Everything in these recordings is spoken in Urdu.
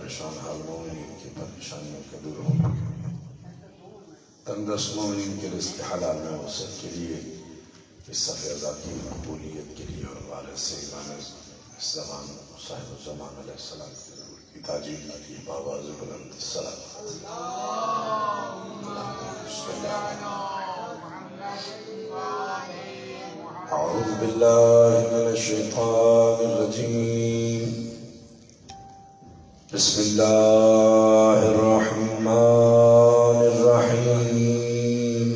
پریشان حال مومنین کی پریشانیوں کے دور ہوں، تندرست مومنین کے رزق حلال میں وسعت کے لیے، اس صفحہ ازا کی مقبولیت کے لیے، اور والد سے امام اس زمان صاحب الزمان علیہ السلام کے ضرور کی تاجیل کے لیے بآواز بلند الصلاۃ اعوذ باللہ من الشیطان الرجیم، بسم اللہ الرحمن الرحیم،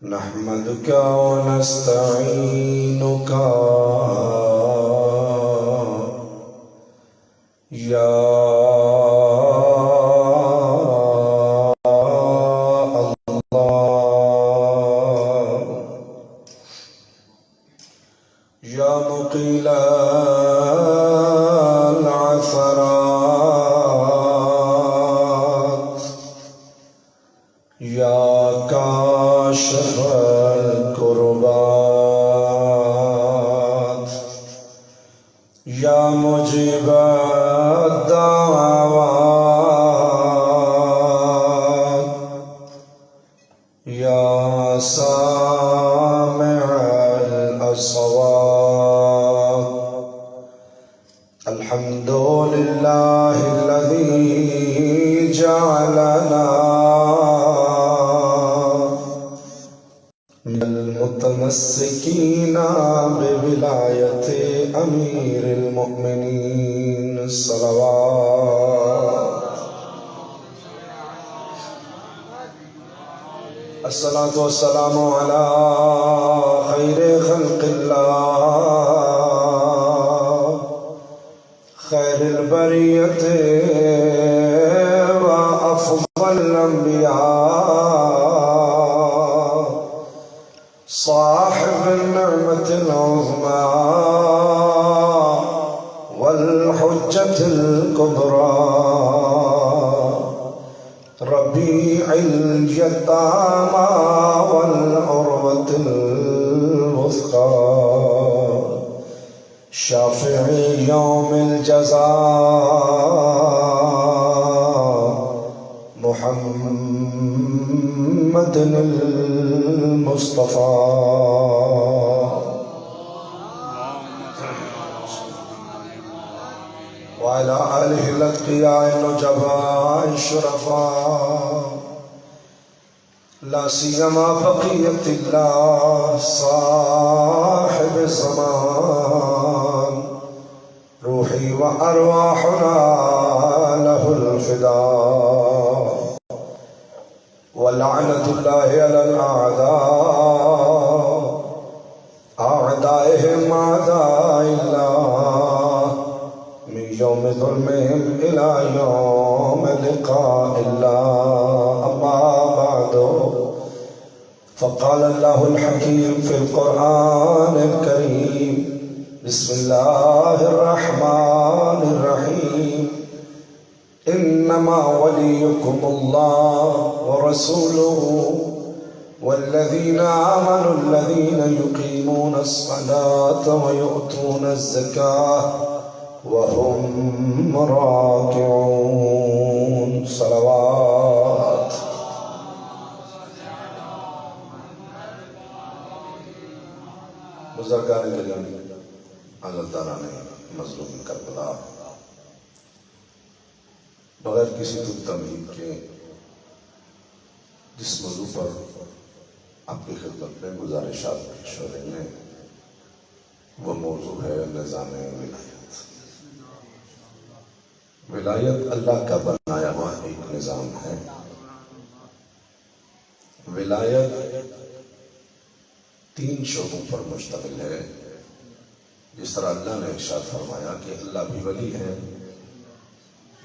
نحمدک ونستعینک یا مقیل العثرات، یا کاشف الکربات، یا مجیب الدعوات، یا سامع الأصوات، الحمد لله الذي جعلنا من المتمسكين بولاية أمير المؤمنين الصلوات. الصلاة والسلام على خير خلق الله، خير البرية وأفضل الأنبياء، صاحب النعمة العظمى والحجة الكبرى، ربيع اليتامى والعروة الوثقى، شافع يوم الجزاء، محمد المصطفى. وعلى آله الأتقياء النجباء الشرفاء، لا سيما بقية الله صاحب الزمان، روحي وأرواحنا له الفداء، ولعنة الله على الأعداء، أعدائهم أعداء الله، من يوم ظلمهم إلى يوم لقاء الله. أما بعد، فقال الله الحكيم في القرآن الكريم، بسم الله الرحمن الرحيم، إنما وليكم الله ورسوله والذين آمنوا الذين يقيمون الصلاة ويؤتون الزكاة وهم راكعون. صلوات. بزرگان گرامی، عزیزان مظلوم کربلا، بغیر کسی تمہید کے جس موضوع پر آپ کی خدمت میں گزارشات پیش ہو رہی ہیں، وہ موضوع ہے نظام ولایت. ولایت اللہ کا بنایا ہوا ایک نظام ہے. ولایت 3 شعبوں پر مشتمل ہے. جس طرح اللہ نے ارشاد فرمایا کہ اللہ بھی ولی ہے،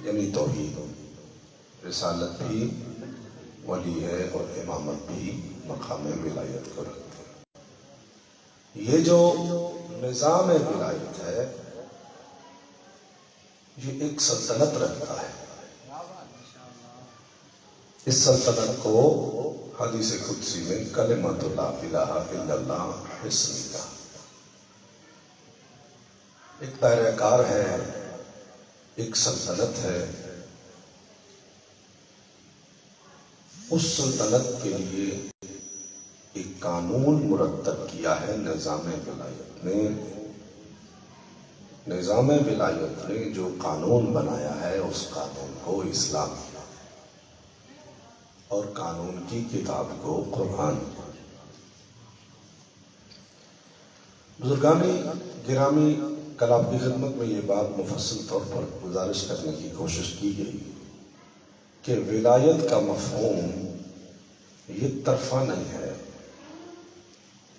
یعنی توحید، رسالت بھی ولی ہے، اور امامت بھی مقام ولایت کو رکھتے ہیں. یہ جو نظام ولایت ہے، یہ ایک سلطنت رکھتا ہے. اس سلطنت کو حدیث قدسی میں کلمۃ لا الہ الا اللہ حسنی کا ایک دائرہ کار ہے ایک سلطنت ہے، اس سلطنت کے لیے ایک قانون مرتب کیا ہے نظام ولایت نے۔ نظام ولایت نے جو قانون بنایا ہے اس قانون کو اسلام کیا، اور قانون کی کتاب کو قرآن۔ بزرگان گرامی، کل آپ کی خدمت میں یہ بات مفصل طور پر گزارش کرنے کی کوشش کی گئی کہ ولایت کا مفہوم یہ طرفہ نہیں ہے،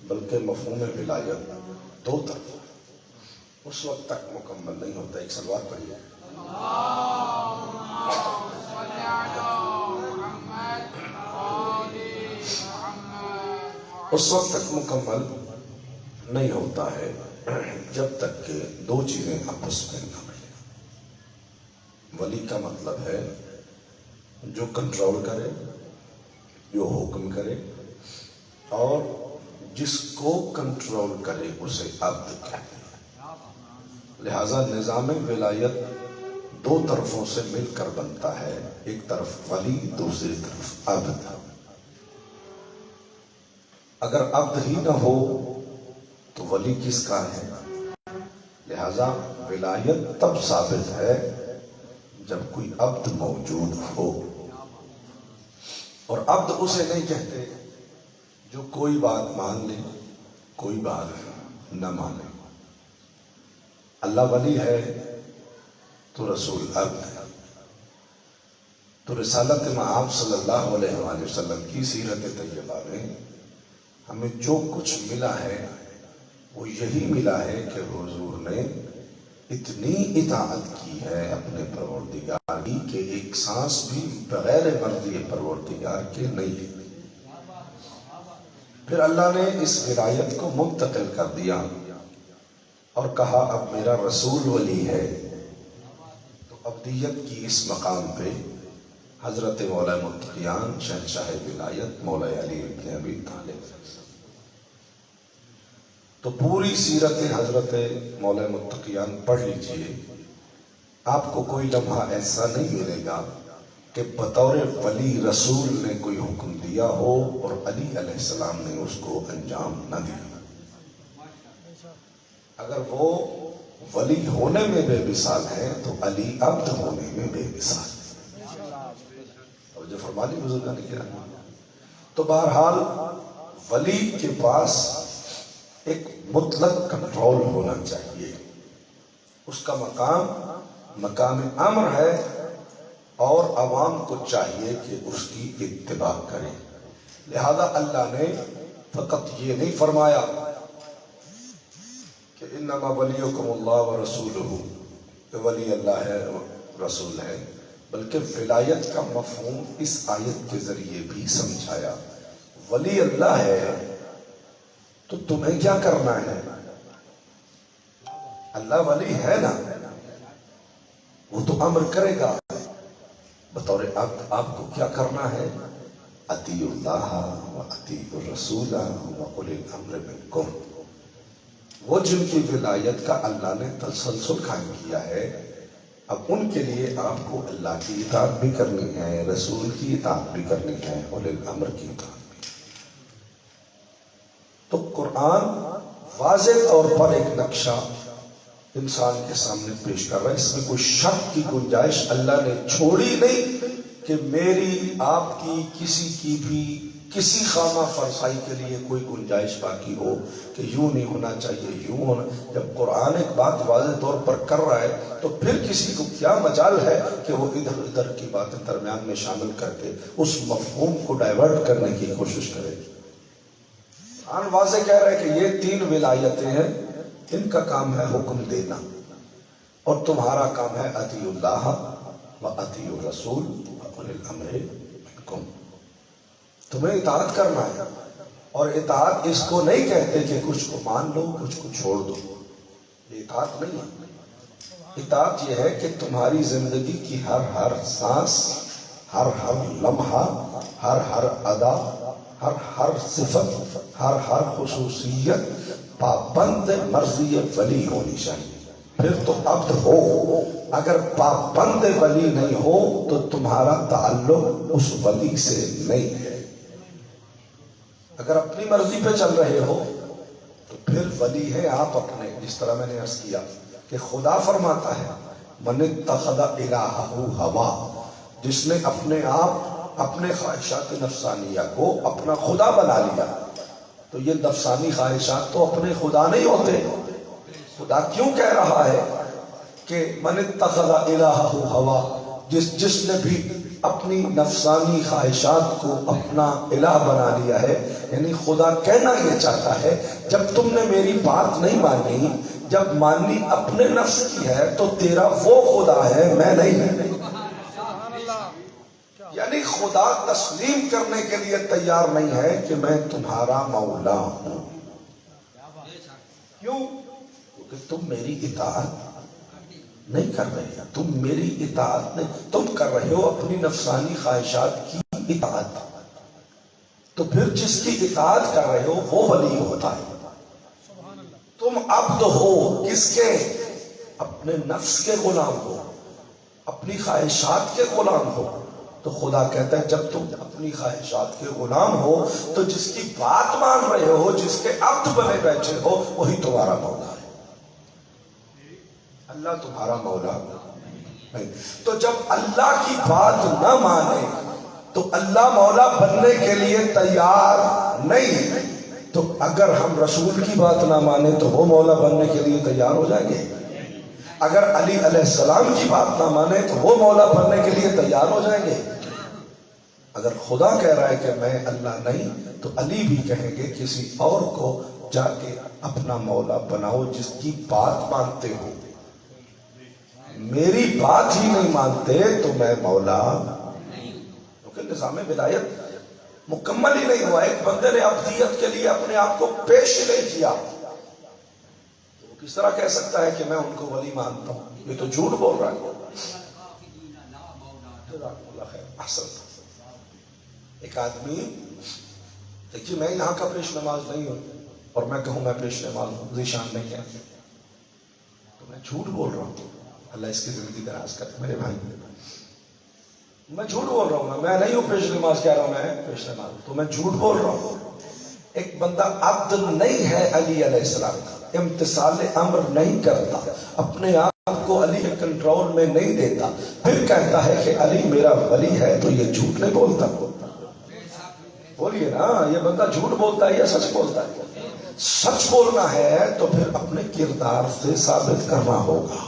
بلکہ مفہوم ولایت دو طرفہ اس وقت تک مکمل نہیں ہوتا۔ ایک سلوات پڑھیے۔ اس وقت تک مکمل نہیں ہوتا ہے جب تک کہ دو چیزیں آپس میں نہ ملیں۔ ولی کا مطلب ہے جو کنٹرول کرے، جو حکم کرے، اور جس کو کنٹرول کرے اسے عبد کہتے ہیں۔ لہذا نظام ولایت دو طرفوں سے مل کر بنتا ہے، ایک طرف ولی، دوسری طرف عبد۔ اگر عبد ہی نہ ہو تو ولی کس کا ہے؟ لہذا ولایت تب ثابت ہے جب کوئی عبد موجود ہو، اور عبد اسے نہیں کہتے جو کوئی بات مان لے، کوئی بات نہ مانے۔ اللہ ولی ہے تو رسول عبد ہے۔ تو رسالت مآب صلی اللہ علیہ وآلہ وسلم کی سیرت طیبہ میں ہمیں جو کچھ ملا ہے وہ یہی ملا ہے کہ حضور نے اتنی اطاعت کی ہے اپنے پروردگار کی کہ ایک سانس بھی بغیر مرضی پروردگار کے نہیں لی۔ پھر اللہ نے اس ولایت کو منتقل کر دیا اور کہا اب میرا رسول ولی ہے۔ تو عبدیت کی اس مقام پہ حضرت مولا متقیان شہنشاہ ولایت مولا علی ابن ابی طالب۔ تو پوری سیرت حضرت مولا متقیان پڑھ لیجئے، آپ کو کوئی لمحہ ایسا نہیں ملے گا کہ بطور ولی رسول نے کوئی حکم دیا ہو اور علی علیہ السلام نے اس کو انجام نہ دیا۔ اگر وہ ولی ہونے میں بے مثال ہے تو علی عبد ہونے میں بے مثال ہے۔ اور جو فرمانی بزرگان نے کیا، تو بہرحال ولی کے پاس ایک مطلق کنٹرول ہونا چاہیے۔ اس کا مقام امر ہے، اور عوام کو چاہیے کہ اس کی اتباع کرے۔ لہذا اللہ نے فقط یہ نہیں فرمایا کہ انما ولیکم اللہ ورسولہ، کہ ولی اللہ ہے رسول ہے، بلکہ ولایت کا مفہوم اس آیت کے ذریعے بھی سمجھایا۔ ولی اللہ ہے تو تمہیں کیا کرنا ہے؟ اللہ ولی ہے نا، وہ تو امر کرے گا۔ بطور عبد آپ کو کیا کرنا ہے؟ اطیعوا اللہ و اطیعوا الرسول و اولی الامر منکم۔ وہ جن کی ولایت کا اللہ نے تسلسل قائم کیا ہے، اب ان کے لیے آپ کو اللہ کی اطاعت بھی کرنی ہے، رسول کی اطاعت بھی کرنی ہے، اولی الامر کی اطاعت بھی۔ تو قرآن واضح طور پر ایک نقشہ انسان کے سامنے پیش کر رہا ہے، اس میں کوئی شک کی گنجائش اللہ نے چھوڑی نہیں کہ میری آپ کی کسی کی بھی کسی خامہ فرسائی کے لیے کوئی گنجائش باقی ہو کہ یوں نہیں ہونا چاہیے، یوں ہونا۔ جب قرآن ایک بات واضح طور پر کر رہا ہے تو پھر کسی کو کیا مجال ہے کہ وہ ادھر ادھر کی باتیں درمیان میں شامل کر کے اس مفہوم کو ڈائیورٹ کرنے کی کوشش کرے۔ قرآن واضح کہہ رہا ہے کہ یہ تین ولایتیں ہیں، ان کا کام ہے حکم دینا، اور تمہارا کام ہے اطیعوا اللہ و اطیعوا الرسول و اولی الامر منکم۔ تمہیں اطاعت کرنا ہے، اور اطاعت اس کو نہیں کہتے کہ کچھ کو مان لو کچھ کو چھوڑ دو، یہ اطاعت نہیں ہے۔ اطاعت یہ ہے کہ تمہاری زندگی کی ہر سانس، ہر لمحہ، ہر ادا، ہر صفت، ہر خصوصیت پابند مرضی ولی ہونی چاہیے۔ پھر تو عبد ہو. اگر پابند ولی نہیں ہو تو تمہارا تعلق اس ولی سے نہیں ہے. اگر اپنی مرضی پہ چل رہے ہو تو پھر ولی ہے آپ اپنے. جس طرح میں نے عرض کیا کہ خدا فرماتا ہے من اتخذ الہہ ہوا، جس نے اپنے آپ اپنے خواہشات نفسانیہ کو اپنا خدا بنا لیا. تو یہ نفسانی خواہشات تو اپنے خدا نہیں ہوتے. خدا کیوں کہہ رہا ہے کہ من اتخذ الہہ ہوا، جس نے بھی اپنی نفسانی خواہشات کو اپنا الہ بنا لیا ہے. یعنی خدا کہنا یہ چاہتا ہے جب تم نے میری بات نہیں مانی، جب مانی اپنے نفس کی ہے تو تیرا وہ خدا ہے، میں نہیں. یعنی خدا تسلیم کرنے کے لیے تیار نہیں ہے کہ میں تمہارا مولا ہوں. کیوں؟ کیونکہ تم میری اطاعت نہیں کر رہے ہیں. تم میری اطاعت نہیں، تم کر رہے ہو اپنی نفسانی خواہشات کی اطاعت. تو پھر جس کی اطاعت کر رہے ہو وہ ولی ہوتا ہے. تم عبد ہو کس کے؟ اپنے نفس کے غلام ہو، اپنی خواہشات کے غلام ہو. تو خدا کہتا ہے جب تم اپنی خواہشات کے غلام ہو تو جس کی بات مان رہے ہو، جس کے عبد بنے بیٹھے ہو، وہی تمہارا مولا ہے. اللہ تمہارا مولا نہیں. تو جب اللہ کی بات نہ مانے تو اللہ مولا بننے کے لیے تیار نہیں. تو اگر ہم رسول کی بات نہ مانے تو وہ مولا بننے کے لیے تیار ہو جائیں گے. اگر علی علیہ السلام کی بات نہ مانے تو وہ مولا بننے کے لیے تیار ہو جائیں گے. اگر خدا کہہ رہا ہے کہ میں اللہ نہیں تو علی بھی کہیں گے کسی اور کو جا کے اپنا مولا بناؤ جس کی بات مانتے ہو. میری بات ہی نہیں مانتے تو میں مولا. کیونکہ نظام ولایت مکمل ہی نہیں ہوا. ایک بندے نے عبدیت کے لیے اپنے آپ کو پیش ہی نہیں کیا تو وہ کس طرح کہہ سکتا ہے کہ میں ان کو ولی مانتا ہوں؟ یہ تو جھوٹ بول رہا ہے. ایک آدمی دیکھیے، میں یہاں کا پیش نماز نہیں ہوں اور میں کہوں میں پیش نماز ہوں، ذیشان نہیں ہے تو میں جھوٹ بول رہا ہوں. اللہ اس کی زندگی دراز کرے میرے بھائی. میں جھوٹ بول رہا ہوں، میں نہیں ہوں پیش نماز کہہ رہا ہوں میں پیش نماز، تو میں جھوٹ بول رہا ہوں. ایک بندہ عبد نہیں ہے علی علیہ السلام کا، امتثال امر نہیں کرتا، اپنے آپ کو علی کے کنٹرول میں نہیں دیتا، پھر کہتا ہے کہ علی میرا ولی ہے، تو یہ جھوٹ نہیں بولتا. بولیے نا، یہ بندہ جھوٹ بولتا ہے یا سچ بولتا ہے؟ سچ بولنا ہے تو پھر اپنے کردار سے ثابت کرنا ہوگا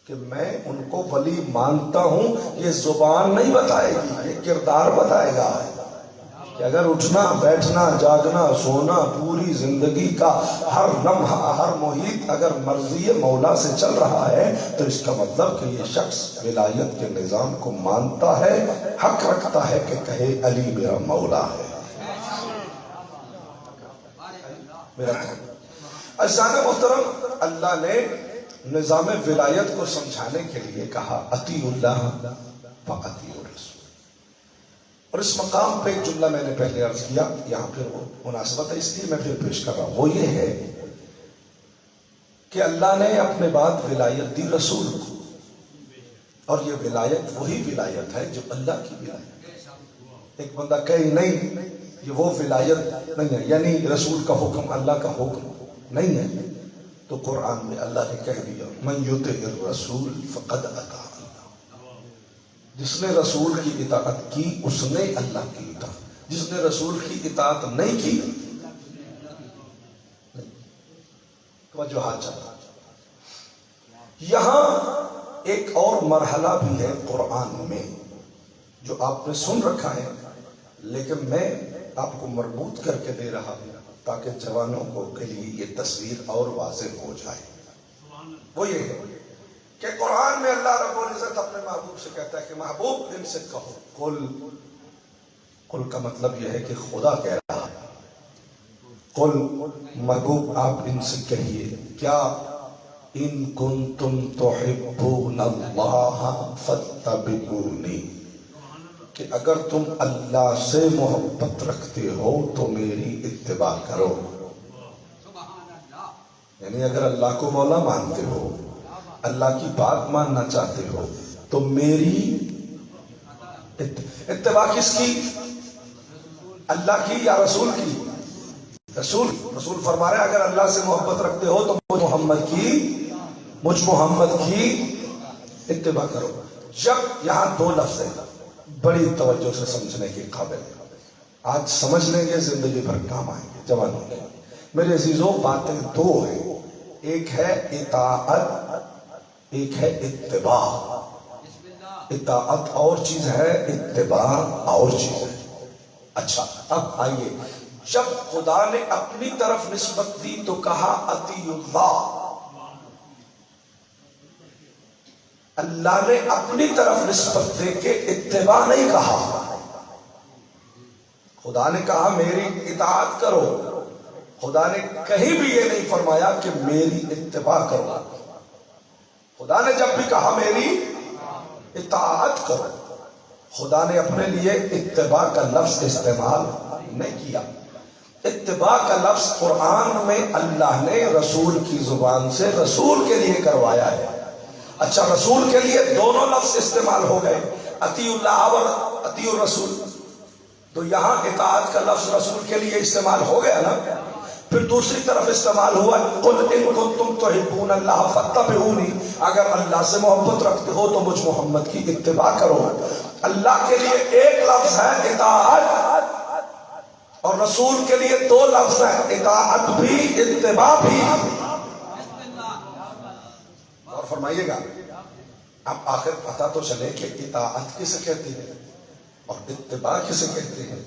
کہ میں ان کو ولی مانتا ہوں. یہ زبان نہیں بتائے گی، یہ کردار بتائے گا کہ اگر اٹھنا بیٹھنا جاگنا سونا پوری زندگی کا ہر لمحہ ہر محیط اگر مرضی مولا سے چل رہا ہے تو اس کا مطلب کہ یہ شخص ولایت کے نظام کو مانتا ہے، حق رکھتا ہے کہ کہے علی میرا مولا ہے. میرا عزیزان محترم، اللہ نے نظام ولایت کو سمجھانے کے لیے کہا اطیعوا اللہ و اطیعوا الرسول. اور اس مقام پہ ایک جملہ میں نے پہلے عرض کیا، یہاں پھر وہ مناسبت ہے اس لیے میں پھر پیش کر رہا ہوں. وہ یہ ہے کہ اللہ نے اپنے بعد ولایت دی رسول کو، اور یہ ولایت وہی ولایت ہے جو اللہ کی ولایت ہے. ایک بندہ کہے نہیں یہ وہ ولایت نہیں ہے، یعنی رسول کا حکم اللہ کا حکم نہیں ہے، تو قرآن میں اللہ نے کہہ دیا من یطع الرسول فقد اطاع اللہ. جس نے رسول کی اطاعت کی اس نے اللہ کی اطاعت، جس نے رسول کی اطاعت نہیں کی توجہ چلا. یہاں ایک اور مرحلہ بھی ہے قرآن میں جو آپ نے سن رکھا ہے، لیکن میں آپ کو مربوط کر کے دے رہا ہوں تاکہ جوانوں کو کے لیے یہ تصویر اور واضح ہو جائے. وہ یہ ہے کہ قرآن میں اللہ رب العزت اپنے محبوب سے کہتا ہے کہ محبوب ان سے کہو، قل کا مطلب یہ ہے کہ خدا کہہ رہا ہے. قل محبوب آپ ان سے کہیے کیا ان کنتم تحبون اللہ فاتبعونی، کہ اگر تم اللہ سے محبت رکھتے ہو تو میری اتباع کرو. یعنی اگر اللہ کو مولا مانتے ہو، اللہ کی بات ماننا چاہتے ہو، تو میری اتباع کس کی؟ اللہ کی یا رسول کی؟ رسول فرما رہے ہیں اگر اللہ سے محبت رکھتے ہو تو مجھ محمد کی اتباع کرو۔ جب یہاں دو لفظ ہیں بڑی توجہ سے سمجھنے کے قابل، آج سمجھ لیں گے زندگی بھر کام آئیں گے جوانوں کے۔ میرے عزیزوں باتیں دو ہیں، ایک ہے اطاعت، ایک ہے اتباع۔ اطاعت اور چیز ہے، اتباع اور چیز ہے۔ اچھا اب آئیے، جب خدا نے اپنی طرف نسبت دی تو کہا اطیعوا اللہ، اللہ نے اپنی طرف نسبت دے کے اتباع نہیں کہا۔ خدا نے کہا میری اطاعت کرو، خدا نے کہیں بھی یہ نہیں فرمایا کہ میری اتباع کرو۔ خدا نے جب بھی کہا میری اطاعت کرو، خدا نے اپنے لیے اتباع کا لفظ استعمال نہیں کیا۔ اتباع کا لفظ قرآن میں اللہ نے رسول کی زبان سے رسول کے لیے کروایا ہے۔ اچھا رسول کے لیے دونوں لفظ استعمال ہو گئے، اطیعوا اللہ اور اطیعوا الرسول، تو یہاں اطاعت کا لفظ رسول کے لیے استعمال ہو گیا نا۔ پھر دوسری طرف استعمال ہوا قل ان کنتم تحبون اللہ فاتبعونی، اگر اللہ سے محبت رکھتے ہو تو مجھ محمد کی اتباع کرو۔ اللہ کے لیے ایک لفظ ہے اطاعت، اور رسول کے لیے دو لفظ ہیں، اطاعت بھی اتباع بھی۔ اور فرمائیے گا اب آخر پتہ تو چلے کہ اطاعت کسے کہتے ہیں اور اتباع کسے کہتے ہیں۔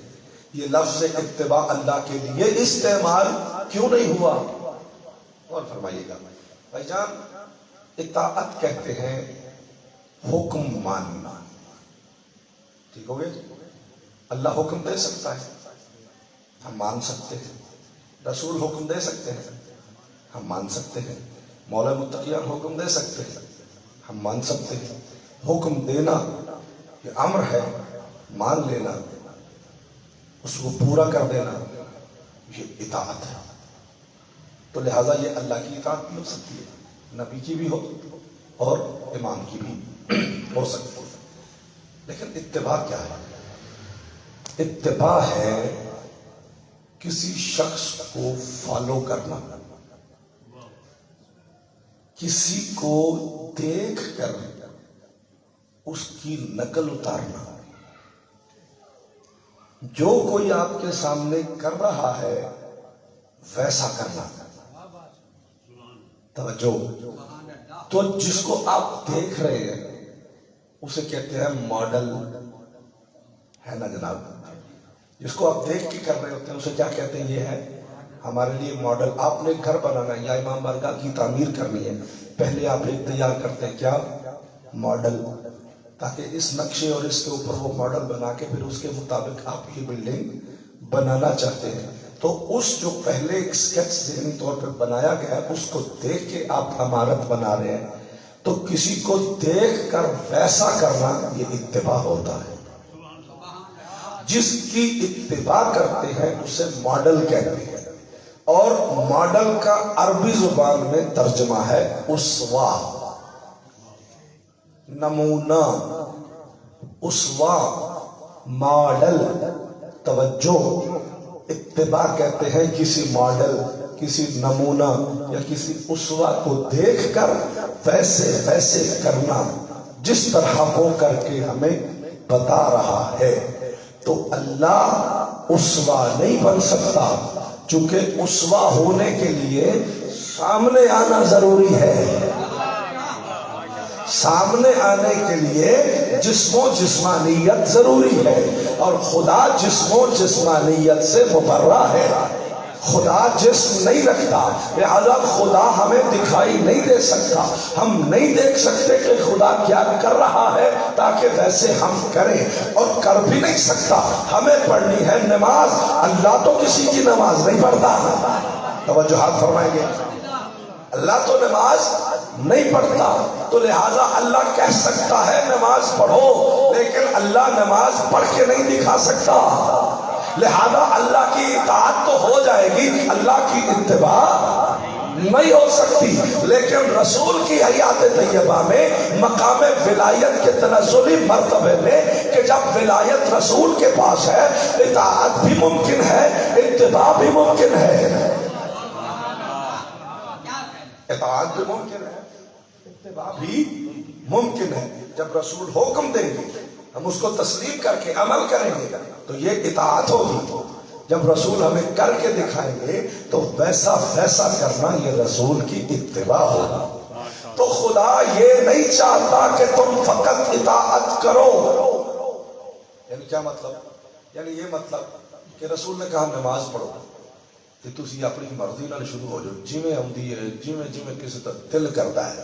یہ لفظ اتباع اللہ کے لیے استعمال کیوں نہیں ہوا؟ اور فرمائیے گا بھائی جان، اطاعت کہتے ہیں حکم ماننا، ٹھیک ہو گئے؟ اللہ حکم دے سکتا ہے، ہم مان سکتے ہیں۔ رسول حکم دے سکتے ہیں، ہم مان سکتے ہیں۔ مولا متقیان حکم دے سکتے ہیں، ہم مان سکتے ہیں۔ حکم دینا یہ امر ہے، مان لینا، اس کو پورا کر دینا یہ اطاعت ہے۔ تو لہٰذا یہ اللہ کی اطاعت بھی ہو سکتی ہے، نبی کی بھی ہو اور امام کی بھی ہو سکتی ہے۔ لیکن اتباع کیا ہے؟ اتباع ہے کسی شخص کو فالو کرنا، کسی کو دیکھ کر اس کی نقل اتارنا۔ جو کوئی آپ کے سامنے کر رہا ہے ویسا کرنا۔ توجہ، تو جس کو آپ دیکھ رہے ہیں اسے کہتے ہیں ماڈل، ہے نا جناب؟ جس کو آپ دیکھ کے کر رہے ہوتے ہیں اسے کیا کہتے ہیں؟ یہ ہے ہمارے لیے ماڈل۔ آپ نے گھر بنانا ہے یا امام بارگاہ کی تعمیر کرنی ہے، پہلے آپ ایک تیار کرتے ہیں، کیا؟ ماڈل، تاکہ اس نقشے اور اس کے اوپر وہ ماڈل بنا کے پھر اس کے مطابق آپ یہ بلڈنگ بنانا چاہتے ہیں۔ تو اس جو پہلے ایک سکیچ ذہنی طور پر بنایا گیا ہے اس کو دیکھ کے آپ عمارت بنا رہے ہیں، تو کسی کو دیکھ کر ویسا کرنا یہ اتباع ہوتا ہے۔ جس کی اتباع کرتے ہیں اسے ماڈل کہتے ہیں، اور ماڈل کا عربی زبان میں ترجمہ ہے اسوا، نمونہ، اسوا، ماڈل۔ توجہ، اتباع کہتے ہیں کسی ماڈل، کسی نمونہ یا کسی اسوا کو دیکھ کر ویسے کرنا جس طرح وہ کر کے ہمیں بتا رہا ہے۔ تو اللہ اسوا نہیں بن سکتا، چونکہ اسوا ہونے کے لیے سامنے آنا ضروری ہے۔ سامنے آنے کے لیے جسم و جسمانیت ضروری ہے، اور خدا جسم و جسمانیت سے مبرہ ہے۔ خدا جسم نہیں رکھتا، لہذا خدا ہمیں دکھائی نہیں دے سکتا۔ ہم نہیں دیکھ سکتے کہ خدا کیا کر رہا ہے تاکہ ویسے ہم کریں، اور کر بھی نہیں سکتا۔ ہمیں پڑھنی ہے نماز، اللہ تو کسی کی نماز نہیں پڑھتا۔ توجہ فرمائیں گے، اللہ تو نماز نہیں پڑھتا، تو لہذا اللہ کہہ سکتا ہے نماز پڑھو، لیکن اللہ نماز پڑھ کے نہیں دکھا سکتا۔ لہذا اللہ کی اطاعت تو ہو جائے گی، اللہ کی اتباع نہیں ہو سکتی، لیکن رسول کی حیات طیبہ میں مقام ولایت کے تنزلی مرتبے میں کہ جب ولایت رسول کے پاس ہے اطاعت بھی ممکن ہے، اتباع بھی ممکن ہے، اطاعت بھی ممکن ہے، اتباع بھی ممکن ہے۔ جب رسول حکم دیں گے ہم اس کو تسلیم کر کے عمل کریں گے تو یہ اطاعت ہوگی، جب رسول ہمیں کر کے دکھائیں گے تو ویسا ویسا کرنا یہ رسول کی اتباع ہوگا۔ تو خدا یہ نہیں چاہتا کہ تم فقط اطاعت کرو، یعنی کیا مطلب؟ یعنی یہ مطلب کہ رسول نے کہا نماز پڑھو کہ تسی اپنی مرضی نال شروع ہو جاؤ، جویں آندی ہے جویں کسی کا دل کرتا ہے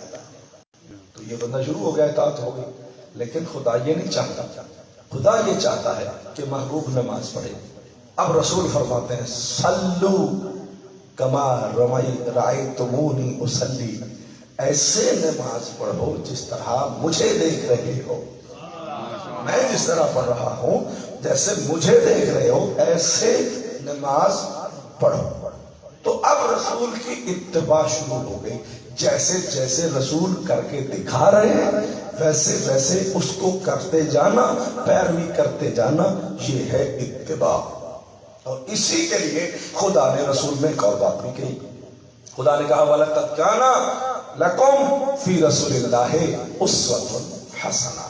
تو یہ بندہ شروع ہو گیا، اطاعت ہو گئی۔ لیکن خدا یہ نہیں چاہتا، خدا یہ چاہتا ہے کہ محبوب نماز پڑھے۔ اب رسول فرماتے ہیں صلو کما رأیتمونی اصلی، ایسے نماز پڑھو جس طرح مجھے دیکھ رہے ہو، میں جس طرح پڑھ رہا ہوں جیسے مجھے دیکھ رہے ہو ایسے نماز پڑھو۔ تو اب رسول کی اتباع شروع ہو گئی، جیسے جیسے رسول کر کے دکھا رہے ہیں ویسے ویسے اس کو کرتے جانا، پیروی کرتے جانا، یہ ہے اتباع۔ اور اسی کے لیے خدا نے رسول میں ایک اور بات بھی کہی، خدا نے کہا وَلَقَدْ كَانَ لَكُمْ فِي رَسُولِ اللَّهِ أُسْوَةٌ حَسَنَةٌ،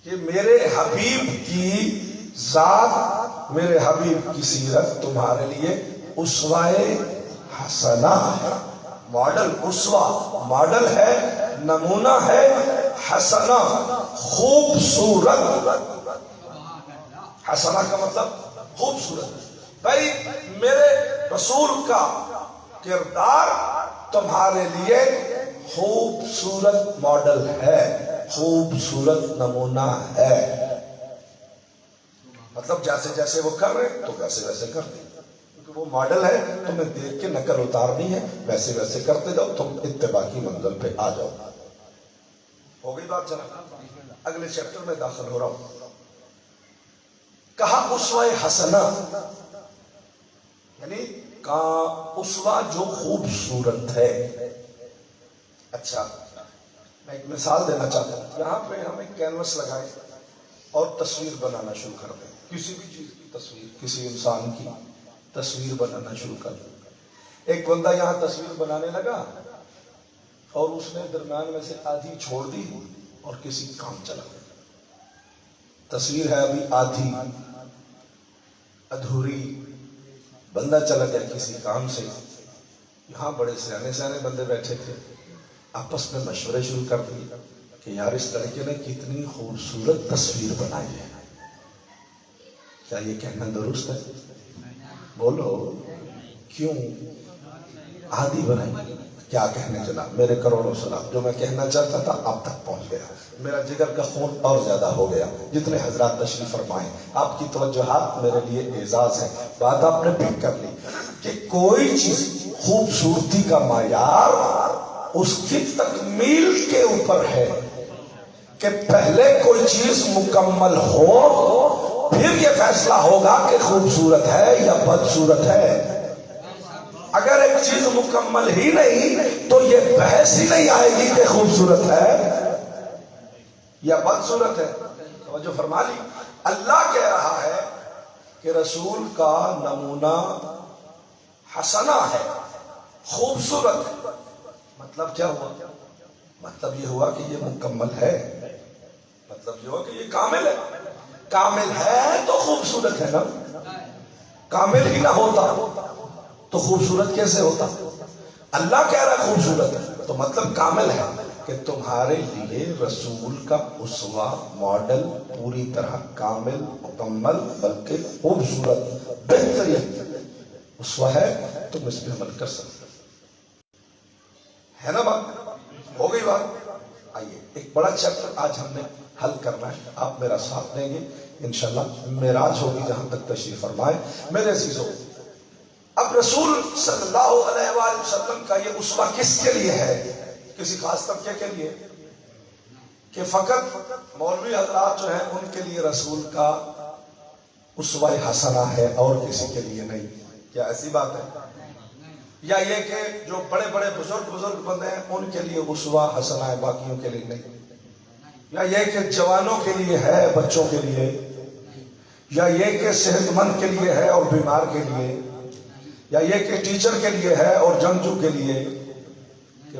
کہ میرے حبیب کی ذات، میرے حبیب کی سیرت تمہارے لیے اسوہ حسنہ ہے۔ ماڈل، اسوہ ماڈل ہے، نمونہ ہے، حسنہ خوبصورت، حسنہ کا مطلب خوبصورت۔ بھائی میرے رسول کا کردار تمہارے لیے خوبصورت ماڈل ہے، خوبصورت نمونہ ہے، مطلب جیسے جیسے وہ کر رہے تو ویسے ویسے کرتے، کیونکہ وہ ماڈل ہے، تمہیں دیکھ کے نقل اتارنی ہے، ویسے ویسے کرتے جاؤ، تم اتباع کی منزل پہ آ جاؤ۔ ہو گئی بات جناب؟ اگلے چیپٹر میں داخل ہو رہا ہوں۔ کہا اسوہ حسنہ، یعنی کہا اسوہ جو خوبصورت ہے۔ اچھا میں ایک مثال دینا چاہتا ہوں، یہاں پہ ہم ایک کینوس لگائیں اور تصویر بنانا شروع کر دیں، کسی بھی چیز کی تصویر، کسی انسان کی تصویر بنانا شروع کر دیں۔ ایک بندہ یہاں تصویر بنانے لگا اور اس نے درمیان میں سے آدھی چھوڑ دی اور کسی کام چلا گیا، تصویر ہے ابھی آدھی ادھوری، بندہ چلا گیا کسی کام سے۔ یہاں بڑے سیانے سیانے بندے بیٹھے تھے، آپس میں مشورے شروع کر دیے کہ یار اس لڑکے نے کتنی خوبصورت تصویر بنائی ہے، کیا یہ کہنا درست ہے؟ بولو کیوں آدھی بنائی؟ کیا کہنے چلا؟ میرے کروڑوں سلام، جو میں کہنا چاہتا تھا آپ تک پہنچ گیا، میرا جگر کا خون اور زیادہ ہو گیا۔ جتنے حضرات تشریف فرمائیں، آپ کی توجہات میرے لیے اعزاز ہے۔ بات آپ نے پک کر لی کہ کوئی چیز خوبصورتی کا معیار اس کی تکمیل کے اوپر ہے، کہ پہلے کوئی چیز مکمل ہو پھر یہ فیصلہ ہوگا کہ خوبصورت ہے یا بدصورت ہے۔ اگر ایک چیز مکمل ہی نہیں تو یہ بحث ہی نہیں آئے گی کہ خوبصورت ہے یا بدصورت ہے۔ توجہ فرما لی، اللہ کہہ رہا ہے کہ رسول کا نمونہ حسنہ ہے، خوبصورت ہے۔ مطلب کیا ہوا؟ مطلب یہ ہوا کہ یہ مکمل ہے، مطلب یہ ہوا کہ یہ کامل ہے۔ کامل ہے تو خوبصورت ہے نا، کامل ہی نہ ہوتا تو خوبصورت کیسے ہوتا؟ اللہ کہہ رہا ہے خوبصورت ہے تو مطلب کامل ہے، کہ تمہارے لیے رسول کا اسوہ ماڈل پوری طرح کامل، مکمل، بلکہ خوبصورت، بہترین اسوہ ہے، تم اس پہ عمل کر سکتے ہے نا۔ بات ہو گئی بات؟ آئیے ایک بڑا چیپٹر آج ہم نے حل کرنا ہے، آپ میرا ساتھ دیں گے انشاءاللہ، معراج ہوگی جہاں تک تشریف فرمائے۔ میرے عزیزو، اب رسول صلی اللہ علیہ وآلہ وسلم کا یہ اسوہ کس کے لیے ہے؟ کسی خاص طبقے کے لیے؟ کہ فقط مولوی حضرات جو ہیں ان کے لیے رسول کا اسوہ حسنہ ہے اور کسی کے لیے نہیں؟ کیا ایسی بات ہے؟ یا یہ کہ جو بڑے بڑے بزرگ بندے ہیں ان کے لیے اسوہ حسنہ ہے، باقیوں کے لیے نہیں؟ یا یہ کہ جوانوں کے لیے ہے، بچوں کے لیے؟ یا یہ کہ صحت مند کے لیے ہے اور بیمار کے لیے؟ یا یہ کہ ٹیچر کے لیے ہے اور جنگجو کے لیے؟ کہ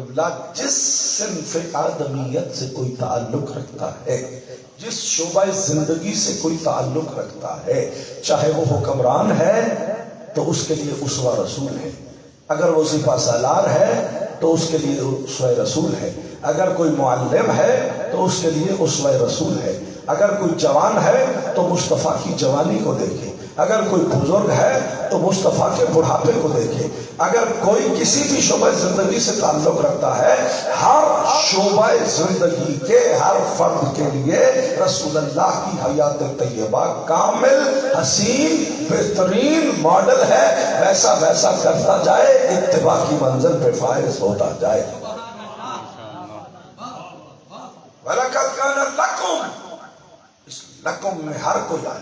جس صنف آدمیت سے کوئی تعلق رکھتا ہے، جس شعبہ زندگی سے کوئی تعلق رکھتا ہے، چاہے وہ حکمران ہے تو اس کے لیے اسوہ رسول ہے، اگر وہ سپہ سالار ہے تو اس کے لیے اسوہ رسول ہے، اگر کوئی معلم ہے تو اس کے لیے اسوہ رسول ہے، اگر کوئی جوان ہے تو مصطفیٰ کی جوانی کو دیکھے، اگر کوئی بزرگ ہے تو مصطفیٰ کے بڑھاپے کو دیکھے، اگر کوئی کسی بھی شعبہ زندگی سے تعلق رکھتا ہے، ہر شعبہ زندگی کے ہر فرد کے لیے رسول اللہ کی حیات طیبہ کامل، حسین، بہترین ماڈل ہے، ویسا ویسا کرتا جائے، اتباع کی منزل پہ فائز ہوتا جائے۔ وَلَقَدْ كَانَ لَكُمْ، اس لکم میں ہر کوئی آئے،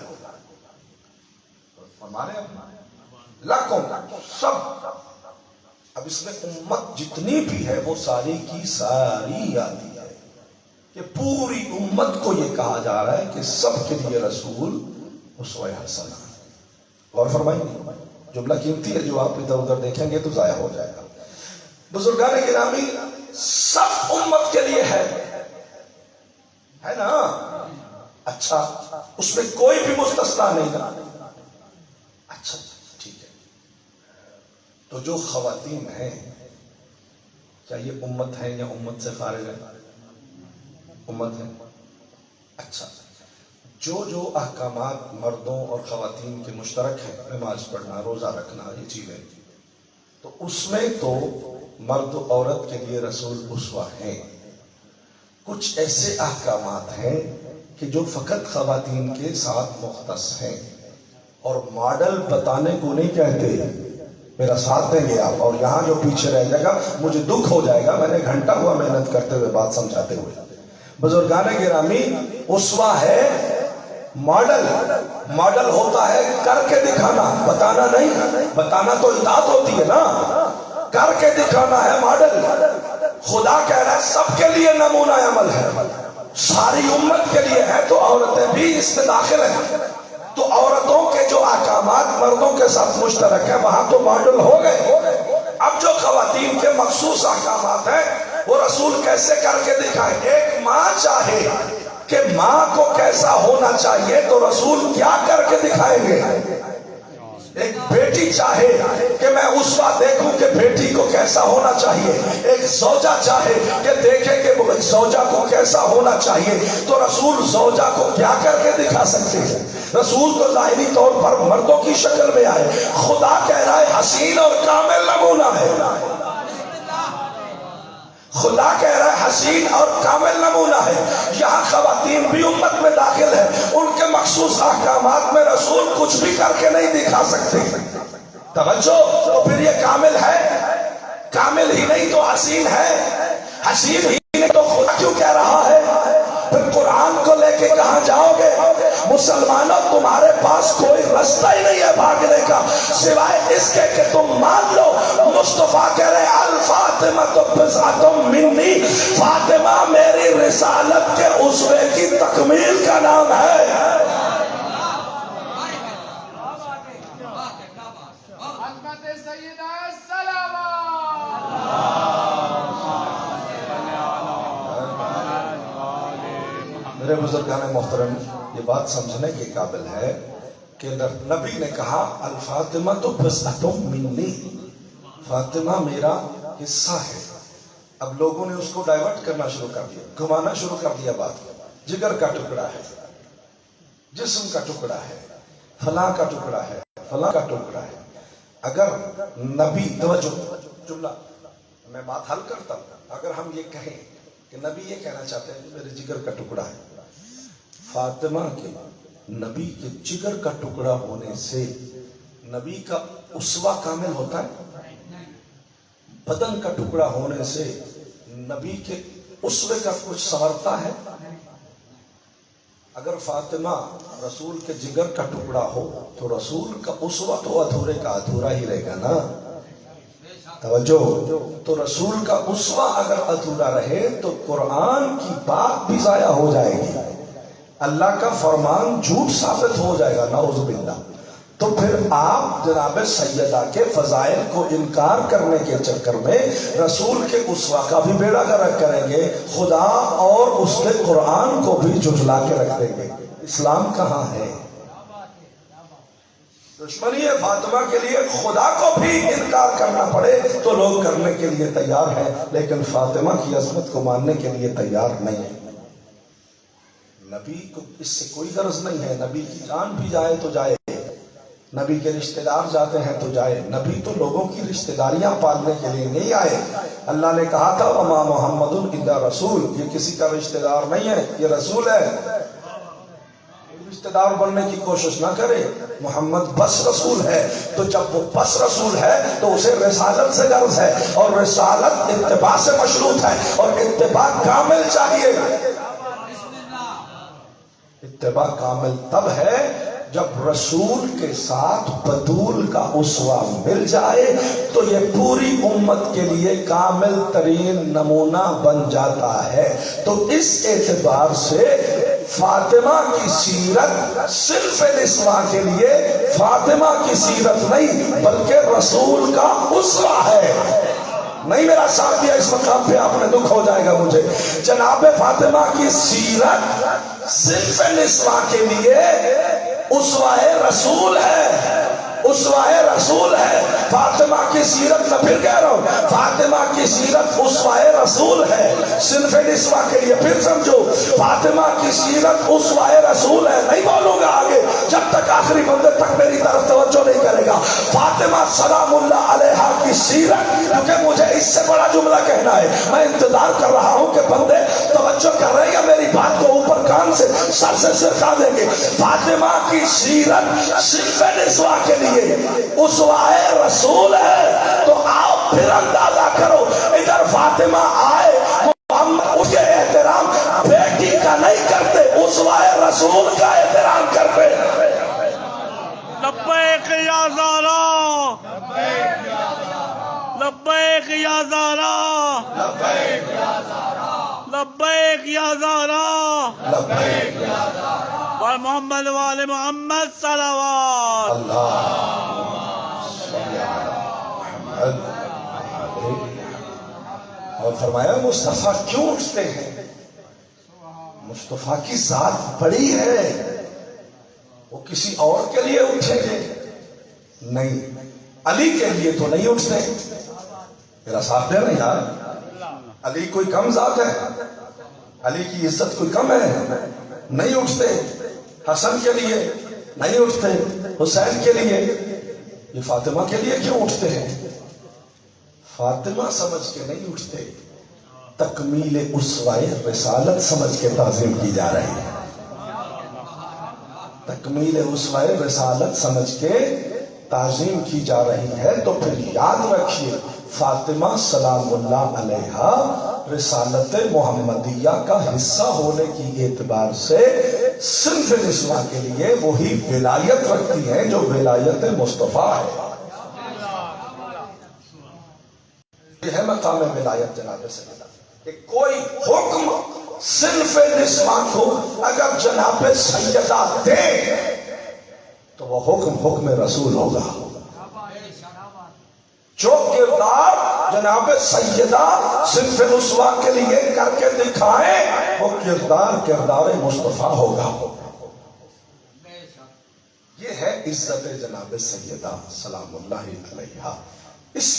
ہمارے لکم سب، اب اس میں امت جتنی بھی ہے وہ ساری کی ساری آتی ہے، کہ پوری امت کو یہ کہا جا رہا ہے کہ سب کے لیے رسول اسوہ حسنہ۔ اور فرمائیے، جملہ قیمتی ہے، جو آپ ادھر ادھر دیکھیں گے تو ضائع ہو جائے گا۔ بزرگان گرامی، سب امت کے لیے ہے نا؟ اچھا، اس میں کوئی بھی مستثنا نہیں نا؟ اچھا ٹھیک ہے، تو جو خواتین ہیں کیا یہ امت ہیں یا امت سے خارج ہیں؟ امت ہیں۔ اچھا، جو احکامات مردوں اور خواتین کے مشترک ہیں، نماز پڑھنا، روزہ رکھنا، یہ چیزیں، تو اس میں تو مرد و عورت کے لیے رسول اسوہ ہیں۔ کچھ ایسے احکامات ہیں کہ جو فقط خواتین کے ساتھ مختص ہیں، اور ماڈل بتانے کو نہیں کہتے، میرا ساتھ دیں گے آپ، اور یہاں جو پیچھے رہ جائے گا مجھے دکھ ہو جائے گا، میں نے گھنٹہ ہوا محنت کرتے ہوئے بات سمجھاتے ہوئے۔ بزرگان گرامی، اسوہ ہے ماڈل ہوتا ہے کر کے دکھانا، بتانا نہیں، بتانا تو اطاعت ہوتی ہے نا، کر کے دکھانا ہے ماڈل۔ خدا کہہ رہا ہے سب کے لیے نمونہ عمل ہے، ساری امت کے لیے ہے، تو عورتیں بھی اس میں داخل ہیں، تو عورتوں کے جو احکامات مردوں کے ساتھ مشترک ہیں وہاں تو ماڈل ہو گئے۔ اب جو خواتین کے مخصوص احکامات ہیں وہ رسول کیسے کر کے دکھائیں؟ ایک ماں چاہے کہ ماں کو کیسا ہونا چاہیے تو رسول کیا کر کے دکھائیں گے؟ ایک بیٹی چاہے کہ میں اسوہ دیکھوں کہ بیٹی کو کیسا ہونا چاہیے، ایک زوجہ چاہے کہ دیکھے کہ زوجہ کو کیسا ہونا چاہیے، تو رسول زوجہ کو کیا کر کے دکھا سکتے ہیں؟ رسول تو ظاہری طور پر مردوں کی شکل میں آئے، خدا کہہ رہا ہے حسین اور کامل نمونہ ہے، خدا کہہ رہا ہے حسین اور کامل نمونہ ہے۔ یہاں خواتین بھی امت میں داخل ہے، ان کے مخصوص احکامات میں رسول کچھ بھی کر کے نہیں دکھا سکتے۔ توجہ، تو پھر یہ کامل ہے، کامل ہی نہیں تو حسین ہے، حسین ہی نہیں تو خدا کیوں کہہ رہا ہے؟ پھر قرآن کو لے کے کہاں جاؤ گے؟ مسلمانوں، تمہارے پاس کوئی رستہ ہی نہیں ہے بھاگنے کا سوائے اس کے کہ تم مان لو مصطفیٰ کہہ رہے الفاطمہ تو بضعۃ منی، فاطمہ میری رسالت کے اسوے کی تکمیل کا نام ہے۔ میرے بزرگان محترم، یہ بات سمجھنے کے قابل ہے کہ نبی نے کہا الفاطمہ تو بضعۃ منی، فاطمہ میرا حصہ ہے۔ اب لوگوں نے اس کو ڈائیورٹ کرنا شروع کر دیا، گھمانا شروع کر دیا بات کو، جگر کا ٹکڑا ہے، جسم کا ٹکڑا ہے، فلاں کا ٹکڑا ہے، فلاں کا ٹکڑا ہے۔ اگر نبی، توجہ جملہ میں بات حل کرتا ہوں، اگر ہم یہ کہیں کہ نبی یہ کہنا چاہتے ہیں کہ میرے جگر کا ٹکڑا ہے، فاطمہ کے نبی کے جگر کا ٹکڑا ہونے سے نبی کا اسوہ کامل ہوتا ہے؟ بدن کا ٹکڑا ہونے سے نبی کے اسوے کا کچھ سنورتا ہے؟ اگر فاطمہ رسول کے جگر کا ٹکڑا ہو تو رسول کا اسوہ تو ادھورے کا ادھورا ہی رہے گا نا۔ توجہ. تو رسول کا اسوہ اگر ادھورا رہے تو قرآن کی بات بھی ضائع ہو جائے گی، اللہ کا فرمان جھوٹ ثابت ہو جائے گا، نعوذ باللہ. تو پھر آپ جناب سیدہ کے فضائل کو انکار کرنے کے چکر میں رسول کے اسوہ کا بھی بیڑا گرک کریں گے، خدا اور اس کے قرآن کو بھی جھٹلا کے رکھ دیں گے. اسلام کہاں ہے؟ دشمنی فاطمہ کے لیے خدا کو بھی انکار کرنا پڑے تو لوگ کرنے کے لیے تیار ہیں، لیکن فاطمہ کی عظمت کو ماننے کے لیے تیار نہیں ہے. نبی کو اس سے کوئی غرض نہیں ہے، نبی کی جان بھی جائے تو جائے، نبی کے رشتہ دار جاتے ہیں تو جائے. نبی تو لوگوں کی رشتہ داریاں پالنے کے لیے نہیں آئے. اللہ نے کہا تھا وما محمد الا رسول، یہ کسی کا رشتہ دار نہیں ہے، یہ رسول ہے. رشتہ دار بننے کی کوشش نہ کرے، محمد بس رسول ہے. تو جب وہ بس رسول ہے تو اسے رسالت سے غرض ہے، اور رسالت اتباع سے مشروط ہے، اور اتباع کامل چاہیے. اتباع کامل تب ہے جب رسول کے ساتھ بطول کا اسوہ مل جائے تو یہ پوری امت کے لیے کامل ترین نمونہ بن جاتا ہے. تو اس اعتبار سے فاطمہ کی سیرت صرف نسواں کے لیے فاطمہ کی سیرت نہیں بلکہ رسول کا اسوہ ہے. نہیں میرا ساتھ دیا اس مقام پہ آپ نے دکھ ہو جائے گا مجھے. جناب فاطمہ کی سیرت صرف نسواں کے لیے اسوہ رسول ہے، اسوہ رسول ہے. فاطمہ کی سیرت میں پھر کہہ رہا ہوں، فاطمہ کی سیرت اسوہ رسول ہے صرف نسواں کے لیے. پھر سمجھو، فاطمہ کی سیرت اسوہ رسول ہے. نہیں بولوں گا آگے جب تک آخری بندے تک میری طرف توجہ نہیں کرے گا. فاطمہ سلام اللہ علیہا کی سیرت، کیونکہ مجھے اس سے بڑا جملہ کہنا ہے، میں انتظار کر رہا ہوں کہ بندے توجہ کر رہے ہیں میری بات کو اوپر کان سے سر سے سرکا دیں گے. فاطمہ کی سیرت صرف نسواں کے لیے اسوہ رسول ہے. تو آپ پھر اندازہ کرو، ادھر فاطمہ آئے محمد اس کے احترام بیٹی کا نہیں کرتے، اسوہ رسول کا احترام کرتے. لبیک یا زہرا، لبیک یا زہرا، لبیک یا زہرا، لبیک یا زہرا، لبیک یا زہرا. اور محمد وآل محمد صلوات. اور فرمایا مصطفیٰ کیوں اٹھتے ہیں؟ مصطفیٰ کی ذات بڑی ہے، وہ کسی اور کے لیے اٹھیں گے نہیں، علی کے لیے تو نہیں اٹھتے. میرا ساتھ دے رہے یار، علی کوئی کم ذات ہے؟ علی کی عزت کوئی کم ہے؟ نہیں اٹھتے. حسن کے لیے نہیں اٹھتے، حسین کے لیے. یہ فاطمہ کے لیے کیوں اٹھتے ہیں؟ فاطمہ سمجھ کے نہیں اٹھتے، تکمیل اسوہ رسالت سمجھ کے تعظیم کی جا رہی ہے. تکمیل اسوہ رسالت سمجھ کے تعظیم کی جا رہی ہے. تو پھر یاد رکھیے، فاطمہ سلام اللہ علیہا رسالت محمدیہ کا حصہ ہونے کی اعتبار سے صرف نسواں کے لیے وہی ولایت رکھتی ہیں جو ولایت مصطفیٰ ہے. یہ ہے مقام ولایت جناب سیدہ. کہ کوئی حکم صرف نسواں کو اگر جناب سیدہ دے تو وہ حکم رسول ہوگا. جو کردار جناب سیدہ صرف نسواں کے لیے کر کے دکھائیں وہ کردار مصطفیٰ ہوگا. یہ ہے عزت جناب سیدہ سلام اللہ علیہا. اس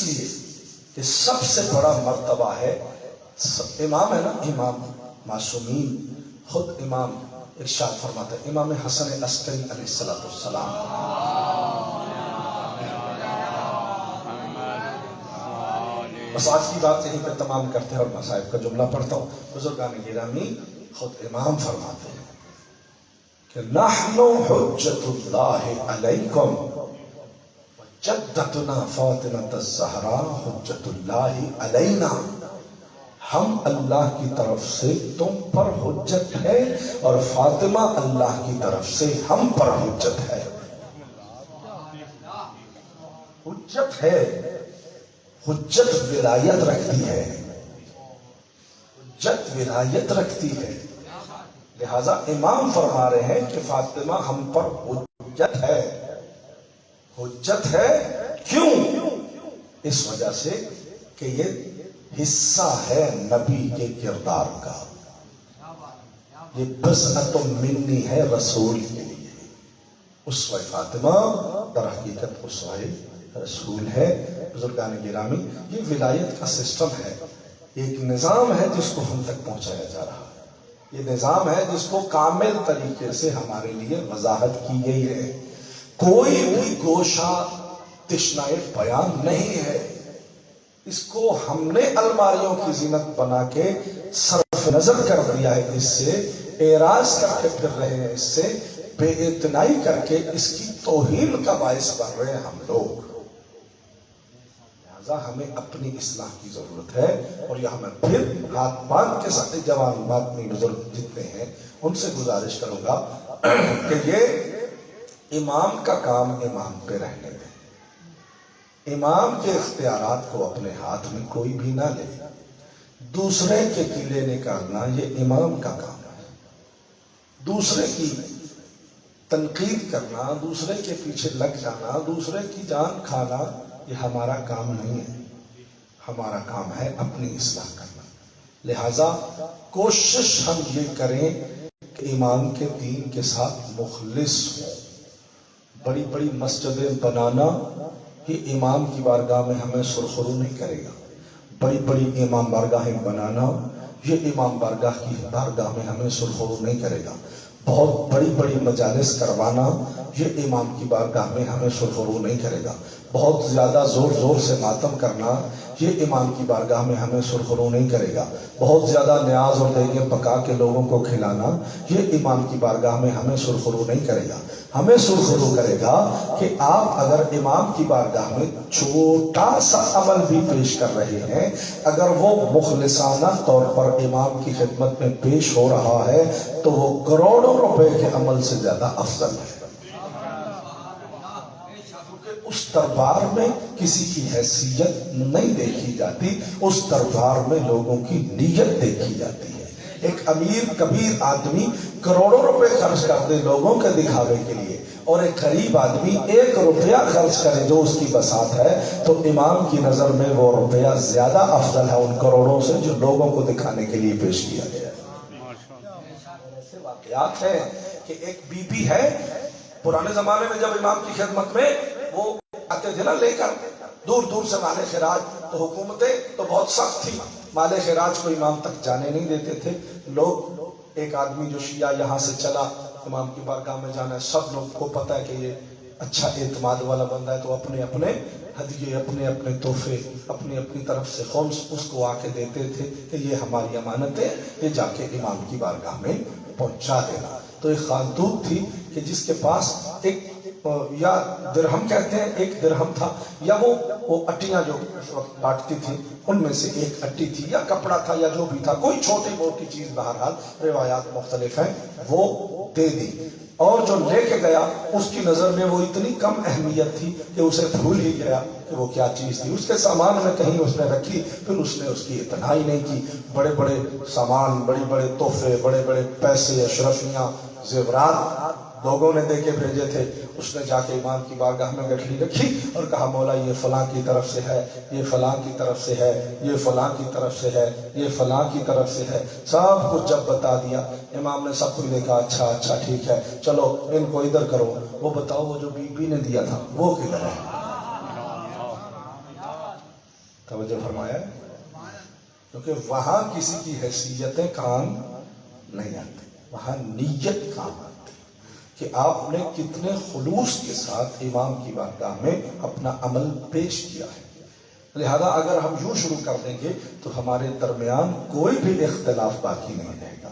لیے کہ سب سے بڑا مرتبہ ہے، امام ہے نا، امام معصومین. خود امام ارشاد فرماتے ہیں، امام حسن عسکری علیہ السلام، بس آج کی بات یہیں پہ تمام کرتے ہیں اور مصائب کا جملہ پڑھتا ہوں. بزرگان گرامی خود امام فرماتے ہیں کہ نحن حجت اللہ علیکم جدتنا فاطمہ الزہرا حجت اللہ علینا. ہم اللہ کی طرف سے تم پر حجت ہے اور فاطمہ اللہ کی طرف سے ہم پر حجت ہے. حجت ہے، حجت ولایت رکھتی ہے، حجت ولایت رکھتی ہے۔ لہذا امام فرما رہے ہیں کہ فاطمہ ہم پر حجت ہے، حجت ہے۔ کیوں؟ اس وجہ سے کہ یہ حصہ ہے نبی کے کردار کا، یہ بضعۃ منی ہے رسول کے لیے۔ اسوہ فاطمہ در حقیقت اسوہ رسول ہے۔ بزرگان گرامی، یہ ولایت کا سسٹم ہے، ایک نظام ہے جس کو ہم تک پہنچایا جا رہا ہے، یہ نظام ہے جس کو کامل طریقے سے ہمارے لیے وضاحت کی گئی ہے۔ کوئی بھی گوشہ تشنائے بیان نہیں ہے، اس کو ہم نے الماریوں کی زینت بنا کے صرف نظر کر دیا ہے، اس سے اعراض کر کے پھر رہے ہیں، اس سے بے اعتنائی کر کے اس کی توہین کا باعث بن رہے ہیں ہم لوگ۔ لہذا ہمیں اپنی اصلاح کی ضرورت ہے، اور یہ ہمیں پھر ہاتھ باندھ کے ساتھ جوان باطنی بزرگ جتنے ہیں ان سے گزارش کروں گا کہ یہ امام کا کام امام پہ رہنے دیں، امام کے اختیارات کو اپنے ہاتھ میں کوئی بھی نہ لے، دوسرے کے کیلے نکالنا یہ امام کا کام ہے، دوسرے کی تنقید کرنا، دوسرے کے پیچھے لگ جانا، دوسرے کی جان کھانا، یہ ہمارا کام نہیں ہے، ہمارا کام ہے اپنی اصلاح کرنا۔ لہذا کوشش ہم یہ کریں کہ امام کے دین کے ساتھ مخلص ہوں۔ بڑی بڑی مسجدیں بنانا یہ امام کی بارگاہ میں ہمیں سرخرو نہیں کرے گا، بڑی بڑی امام بارگاہیں بنانا یہ امام بارگاہ کی بارگاہ میں ہمیں سرخرو نہیں کرے گا، بہت بڑی بڑی مجالس کروانا یہ امام کی بارگاہ میں ہمیں سرخرو نہیں کرے گا، بہت زیادہ زور زور سے ماتم کرنا یہ امام کی بارگاہ میں ہمیں سرخرو نہیں کرے گا، بہت زیادہ نیاز اور دیگیں پکا کے لوگوں کو کھلانا یہ امام کی بارگاہ میں ہمیں سرخرو نہیں کرے گا۔ ہمیں سرخرو کرے گا کہ آپ اگر امام کی بارگاہ میں چھوٹا سا عمل بھی پیش کر رہے ہیں، اگر وہ مخلصانہ طور پر امام کی خدمت میں پیش ہو رہا ہے تو وہ کروڑوں روپے کے عمل سے زیادہ افضل ہے۔ اس دربار میں کسی کی حیثیت نہیں دیکھی جاتی، اس دربار میں لوگوں کی نیت دیکھی جاتی ہے۔ ایک امیر کبیر آدمی کروڑوں روپے خرچ کر دے لوگوں کے دکھاوے کے لیے، اور ایک غریب آدمی 1 روپیہ خرچ کرے جو اس کی بساط ہے، تو امام کی نظر میں وہ روپیہ زیادہ افضل ہے ان کروڑوں سے جو لوگوں کو دکھانے کے لیے پیش کیا گیا ہے۔ ایسے واقعات ہیں کہ ایک بی بی ہے، پرانے زمانے میں جب امام کی خدمت میں وہ آتے تھے نا لے کر دور دور سے مال خراج، تو حکومتیں تو بہت سخت تھی، مال خراج کو امام تک جانے نہیں دیتے تھے لوگ۔ ایک آدمی جو شیعہ یہاں سے چلا امام کی بارگاہ میں جانا ہے، سب لوگ کو پتہ ہے کہ یہ اچھا اعتماد والا بندہ ہے، تو اپنے اپنے ہدیے، اپنے اپنے تحفے اپنی اپنی طرف سے خمس اس کو آ کے دیتے تھے کہ یہ ہماری امانت ہے، یہ جا کے امام کی بارگاہ میں پہنچا دینا۔ تو ایک خاتون تھی کہ جس کے پاس ایک یا درہم کہتے ہیں، ایک درہم تھا، یا وہ اٹیاں جو اس وقت بانٹتی تھی ان میں سے ایک اٹی تھی، یا کپڑا تھا، یا جو بھی تھا، کوئی چھوٹی موٹی چیز، بہرحال روایات مختلف ہیں، وہ دے دی۔ اور جو لے کے گیا اس کی نظر میں وہ اتنی کم اہمیت تھی کہ اسے بھول ہی گیا کہ وہ کیا چیز تھی، اس کے سامان میں کہیں اس نے رکھی، پھر اس نے اس کی اطلاع ہی نہیں کی۔ بڑے بڑے سامان، بڑے بڑے تحفے، بڑے بڑے پیسے، اشرفیاں، زیورات لوگوں نے دے کے بھیجے تھے، اس نے جا کے امام کی بارگاہ میں گٹھلی رکھی اور کہا مولا یہ فلاں کی طرف سے ہے، یہ فلاں کی طرف سے ہے، یہ فلاں کی طرف سے ہے، یہ فلاں کی طرف سے ہے، سب کچھ جب بتا دیا امام نے سب کچھ دیکھا، اچھا اچھا ٹھیک ہے، چلو ان کو ادھر کرو، وہ بتاؤ وہ جو بی بی نے دیا تھا وہ کدھر ہے؟ توجہ فرمایا؟ کیونکہ وہاں کسی کی حیثیتیں کام نہیں آتی، وہاں نیت کام آتی کہ آپ نے کتنے خلوص کے ساتھ امام کی بارگاہ میں اپنا عمل پیش کیا ہے۔ لہذا اگر ہم یوں شروع کر دیں گے تو ہمارے درمیان کوئی بھی اختلاف باقی نہیں رہے گا،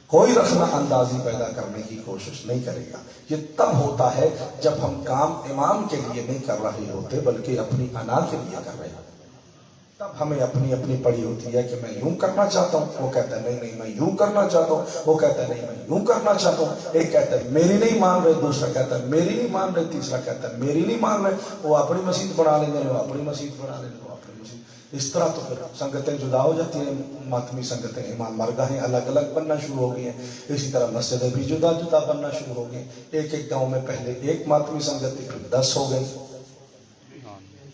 کوئی رخنہ اندازی پیدا کرنے کی کوشش نہیں کرے گا۔ یہ تب ہوتا ہے جب ہم کام امام کے لیے نہیں کر رہے ہوتے بلکہ اپنی انا کے لیے کر رہے ہوتے۔ تب ہمیں اپنی اپنی پڑی ہوتی ہے کہ میں یوں کرنا چاہتا ہوں، وہ کہتا ہے نہیں نہیں میں یوں کرنا چاہتا ہوں، وہ کہتا ہے نہیں میں یوں کرنا چاہتا ہوں، ایک کہتا ہے میری نہیں مان رہے، دوسرا کہتا ہے میری نہیں مان رہے، تیسرا کہتا ہے میری نہیں مان رہے، وہ اپنی مسجد بنا لیں گے، وہ اپنی مسجد بنا لیں گے، وہ اپنی مسجد. اس طرح تو پھر سنگتیں جدا ہو جاتی ہیں، ماتمی سنگتیں، امام بارگاہیں الگ الگ بننا شروع ہو گئی ہیں. اسی طرح مسجدیں بھی جدا جدا بننا شروع ہو گئی. ایک ایک گاؤں میں پہلے ایک ماتمی سنگت تھی، پھر 10 ہو گئی.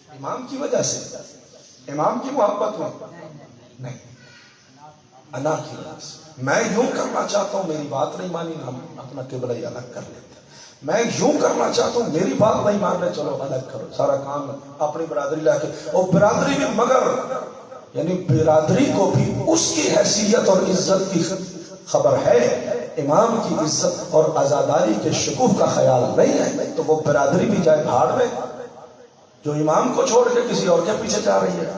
امام کی وجہ سے، امام کی محبت میں نہیں، انا کی وجہ سے. میں یوں کرنا چاہتا ہوں، میری بات نہیں مانی، ہم اپنا قبلہ ہی الگ کر لیتے. میں یوں کرنا چاہتا ہوں، میری بات نہیں مان رہے، چلو الگ کرو، سارا کام اپنی برادری لا کے. اور برادری بھی مگر یعنی برادری کو بھی اس کی حیثیت اور عزت کی خبر ہے، امام کی عزت اور عزاداری کے شکوف کا خیال نہیں ہے، تو وہ برادری بھی جائے بھاڑ میں، جو امام کو چھوڑ کے کسی اور کے پیچھے جا رہی ہے.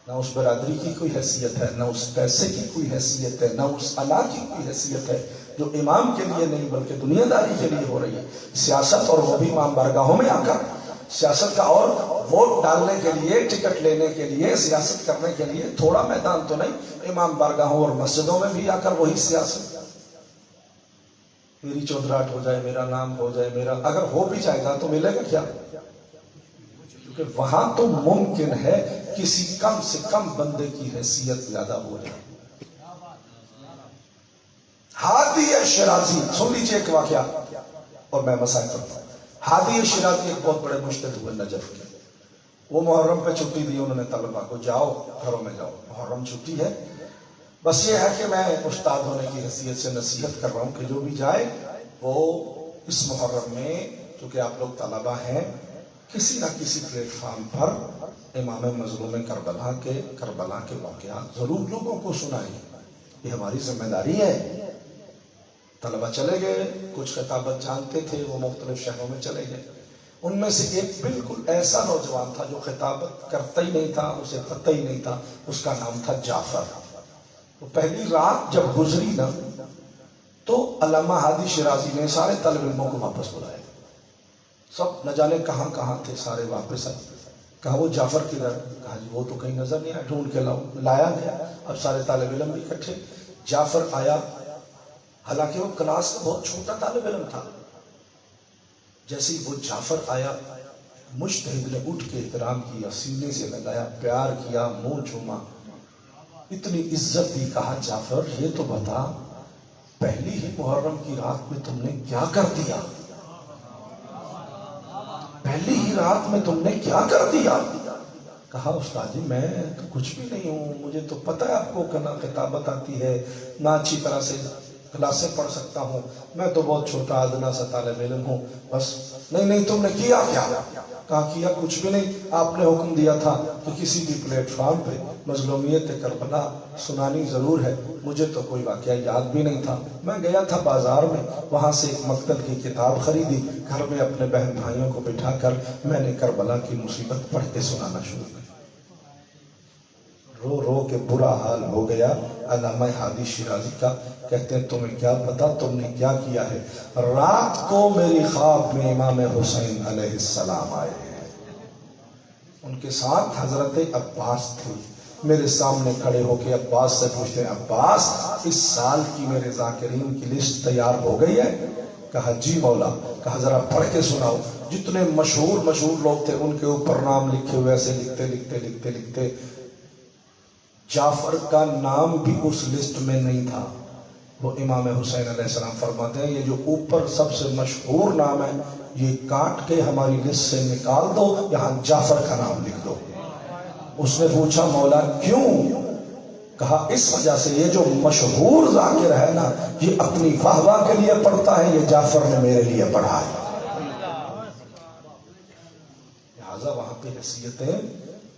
نہ اس برادری کی کوئی حیثیت ہے، نہ اس پیسے کی کوئی حیثیت ہے، نہ اس انا کی کوئی حیثیت ہے جو امام کے لیے نہیں بلکہ دنیا داری کے لیے ہو رہی ہے. سیاست، اور وہ بھی امام بارگاہوں میں آ کر سیاست کا، اور ووٹ ڈالنے کے لیے، ٹکٹ لینے کے لیے، سیاست کرنے کے لیے تھوڑا میدان تو نہیں، امام بارگاہوں اور مسجدوں میں بھی آ کر وہی سیاست. میری چودراہٹ ہو جائے، میرا نام ہو جائے، میرا اگر ہو بھی جائے گا تو ملے گا کیا؟ کیونکہ وہاں تو ممکن ہے کسی کم سے کم بندے کی حیثیت زیادہ ہو جائے. ہادی شیرازی، سن لیجیے ایک واقعہ اور میں مسائل کرتا ہوں. ہادی شیرازی ایک بہت بڑے مجتہد ہوئے نجف کے. وہ محرم پہ چھٹی دی انہوں نے طلبہ کو، جاؤ گھروں میں جاؤ، محرم چھٹی ہے. بس یہ ہے کہ میں استاد ہونے کی حیثیت سے نصیحت کر رہا ہوں کہ جو بھی جائے وہ اس محرم میں، چونکہ آپ لوگ طلبہ ہیں، کسی نہ کسی پلیٹ فارم پر امام مظلوم کربلا کے واقعات ضرور لوگوں کو سنائیں. یہ ہماری ذمہ داری ہے. طلبہ چلے گئے، کچھ خطابت جانتے تھے، وہ مختلف شہروں میں چلے گئے. ان میں سے ایک بالکل ایسا نوجوان تھا جو خطابت کرتا ہی نہیں تھا، اسے پتہ ہی نہیں تھا. اس کا نام تھا جعفر. تو پہلی رات جب گزری نا تو علامہ ہادی شیرازی نے سارے طالب علموں کو واپس بلایا. سب نہ جانے کہاں کہاں تھے، سارے واپس آئے. کہا وہ جعفر کدھر؟ کہا جی وہ تو کہیں نظر نہیں آیا، ڈھونڈ کے لایا گیا. اب سارے طالب علم بھی اکٹھے. جعفر آیا، حالانکہ وہ کلاس کا بہت چھوٹا طالب علم تھا. جیسے ہی وہ جعفر آیا، مجتہد نے اٹھ کے احترام کیا، سینے سے لگایا، پیار کیا، منہ چوما، اتنی عزت دی. کہا جعفر یہ تو بتا، پہلی ہی محرم کی رات میں تم نے کیا کر دیا؟ پہلی ہی رات میں تم نے کیا کر دیا؟ کہا استاد جی میں تو کچھ بھی نہیں ہوں، مجھے تو پتہ ہے آپ کو نہ خطابت آتی ہے، نہ اچھی طرح سے کلاسیں پڑھ سکتا ہوں، میں تو بہت چھوٹا ادنا سا طالب علم ہوں. بس نہیں تم نے کیا کیا؟ کہا کیا کچھ بھی نہیں، آپ نے حکم دیا تھا کہ کسی بھی پلیٹ فارم پہ مظلومیت کربلا سنانی ضرور ہے. مجھے تو کوئی واقعہ یاد بھی نہیں تھا. میں گیا تھا بازار میں، وہاں سے ایک مقتل کی کتاب خریدی، گھر میں اپنے بہن بھائیوں کو بٹھا کر میں نے کربلا کی مصیبت پڑھ کے سنانا شروع کیا. رو رو کے برا حال ہو گیا علامہ ہادی شیرازی کا. کہتے ہیں تمہیں کیا پتا تم نے کیا کیا ہے؟ رات کو میری خواب میں امام حسین علیہ السلام آئے ہیں، ان کے ساتھ حضرت عباس تھے. میرے سامنے کھڑے ہو کے عباس سے پوچھتے ہیں عباس اس سال کی میرے ذاکرین کی لسٹ تیار ہو گئی ہے؟ کہا جی مولا. کہا ذرا پڑھ کے سناؤ. جتنے مشہور لوگ تھے ان کے اوپر نام لکھے ہوئے، ایسے لکھتے جعفر کا نام بھی اس لسٹ میں نہیں تھا. وہ امام حسین علیہ السلام فرماتے ہیں یہ جو اوپر سب سے مشہور نام ہے یہ کاٹ کے ہماری لسٹ سے نکال دو، یہاں جعفر کا نام لکھ دو. اس نے پوچھا مولا کیوں؟ کہا اس وجہ سے یہ جو مشہور ذاکر ہے نا یہ اپنی واہ واہ کے لیے پڑھتا ہے، یہ جعفر نے میرے لیے پڑھا ہے. لہٰذا وہاں پہ حیثیتیں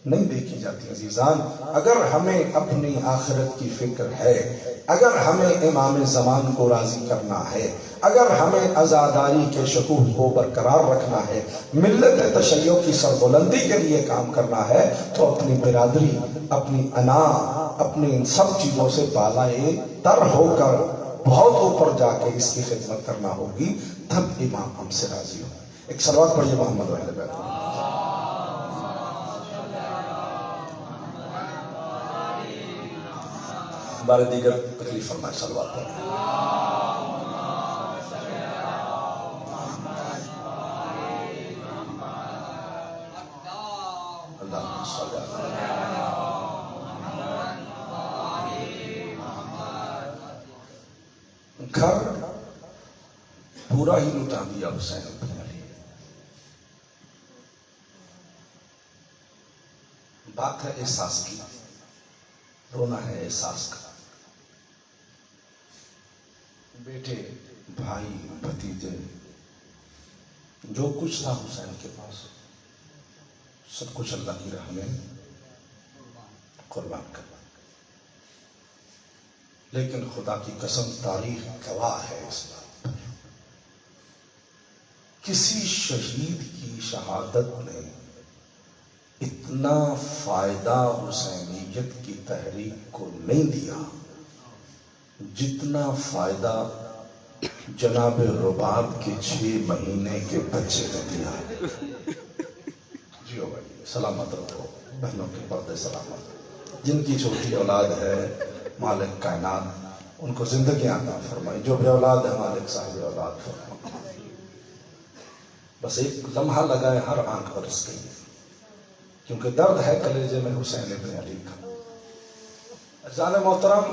نہیں دیکھی جاتی. عزیزان اگر ہمیں اپنی آخرت کی فکر ہے، اگر ہمیں امام زمان کو راضی کرنا ہے، اگر ہمیں عزاداری کے شکوہ کو برقرار رکھنا ہے، ملت تشیع کی سربلندی کے لیے کام کرنا ہے، تو اپنی برادری، اپنی انا، اپنی ان سب چیزوں سے بالائے تر ہو کر بہت اوپر جا کے اس کی خدمت کرنا ہوگی، تب امام ہم سے راضی ہو. ایک صلوات پڑھیے محمد وحید بیت. بارے دیگر تکلیف فرمائے صلوات پڑھیں۔ اللہم صلی اللہ گھر پورا ہی لٹا دیا حسین بن علی۔ بات ہے احساس کی، رونا ہے احساس کا۔ بیٹے، بھائی، بھتیجے، جو کچھ تھا حسین کے پاس سب کچھ اللہ کی راہ میں قربان کر۔ لیکن خدا کی قسم تاریخ گواہ ہے اس بات پر، کسی شہید کی شہادت نے اتنا فائدہ حسینیت کی تحریک کو نہیں دیا جتنا فائدہ جناب رباب کے 6 مہینے کے بچے نے دیا۔ جیو بھائی، سلامت رکھو بہنوں کے پردے سلامت۔ جن کی چھوٹی اولاد ہے مالک کائنات ان کو زندگی عطا فرمائے، جو بے اولاد ہے مالک صاحب اولاد فرمائے۔ بس ایک لمحہ لگائے ہر آنکھ برس گئی، کیونکہ درد ہے کلیجے میں حسین ابن علی کا۔ اجزان محترم،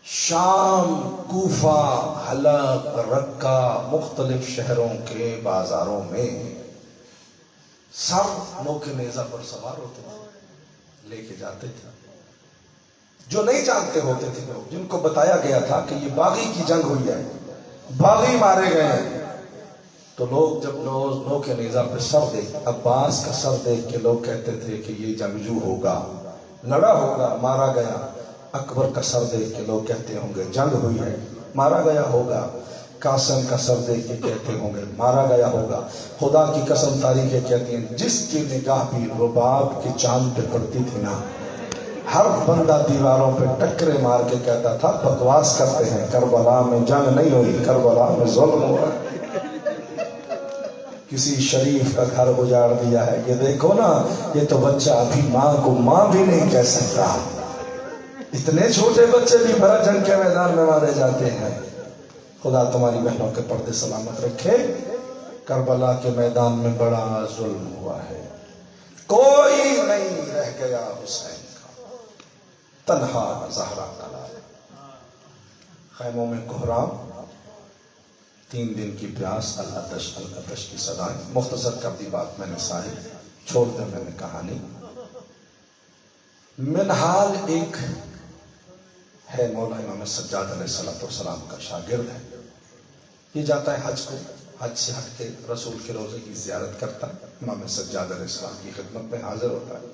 شام، کوفہ، حلب، رقہ، مختلف شہروں کے بازاروں میں سب نوک نیزہ پر سوار ہوتے تھے، لے کے جاتے تھے۔ جو نہیں جانتے ہوتے تھے لوگ، جن کو بتایا گیا تھا کہ یہ باغی کی جنگ ہوئی ہے، باغی مارے گئے ہیں، تو لوگ جب نوک نیزہ پہ سر دیکھ، عباس کا سر دیکھ کے لوگ کہتے تھے کہ یہ جنگجو ہوگا، لڑا ہوگا، مارا گیا۔ اکبر کا سر دیکھ کے لوگ کہتے ہوں گے جنگ ہوئی ہے، مارا گیا ہوگا۔ قاسم کا سر دیکھ کے کہتے ہوں گے مارا گیا ہوگا۔ خدا کی قسم تاریخیں کہتی ہیں جس کی نگاہ بھی رباب کی چاند پہ پڑتی تھی نا، ہر بندہ دیواروں پہ ٹکرے مار کے کہتا تھا بکواس کرتے ہیں، کربلا میں جنگ نہیں ہوئی، کربلا میں ظلم ہوا ہے۔ کسی شریف کا گھر اجاڑ دیا ہے، یہ دیکھو نا، یہ تو بچہ ابھی ماں کو ماں بھی نہیں کہہ سکتا۔ اتنے چھوٹے بچے بھی بھرا جنگ کے میدان میں مارے جاتے ہیں۔ خدا تمہاری بہنوں کے پردے سلامت رکھے۔ کربلا کے میدان میں بڑا ظلم ہوا ہے، کوئی نہیں رہ گیا حسین کا، تنہا زہرا کا لال۔ خیموں میں کوہرام، 3 دن کی پیاس، العطش العطش کی صدائیں۔ مختصر کر دی بات میں نے ساری، چھوڑ دیں میں نے کہانی۔ منہال ایک ہے مولا امام سجاد علیہ السلام کا شاگرد ہے، یہ جاتا ہے حج کو، حج سے ہٹ کے رسول کے روزے کی زیارت کرتا ہے، امام سجاد علیہ السلام کی خدمت میں حاضر ہوتا ہے۔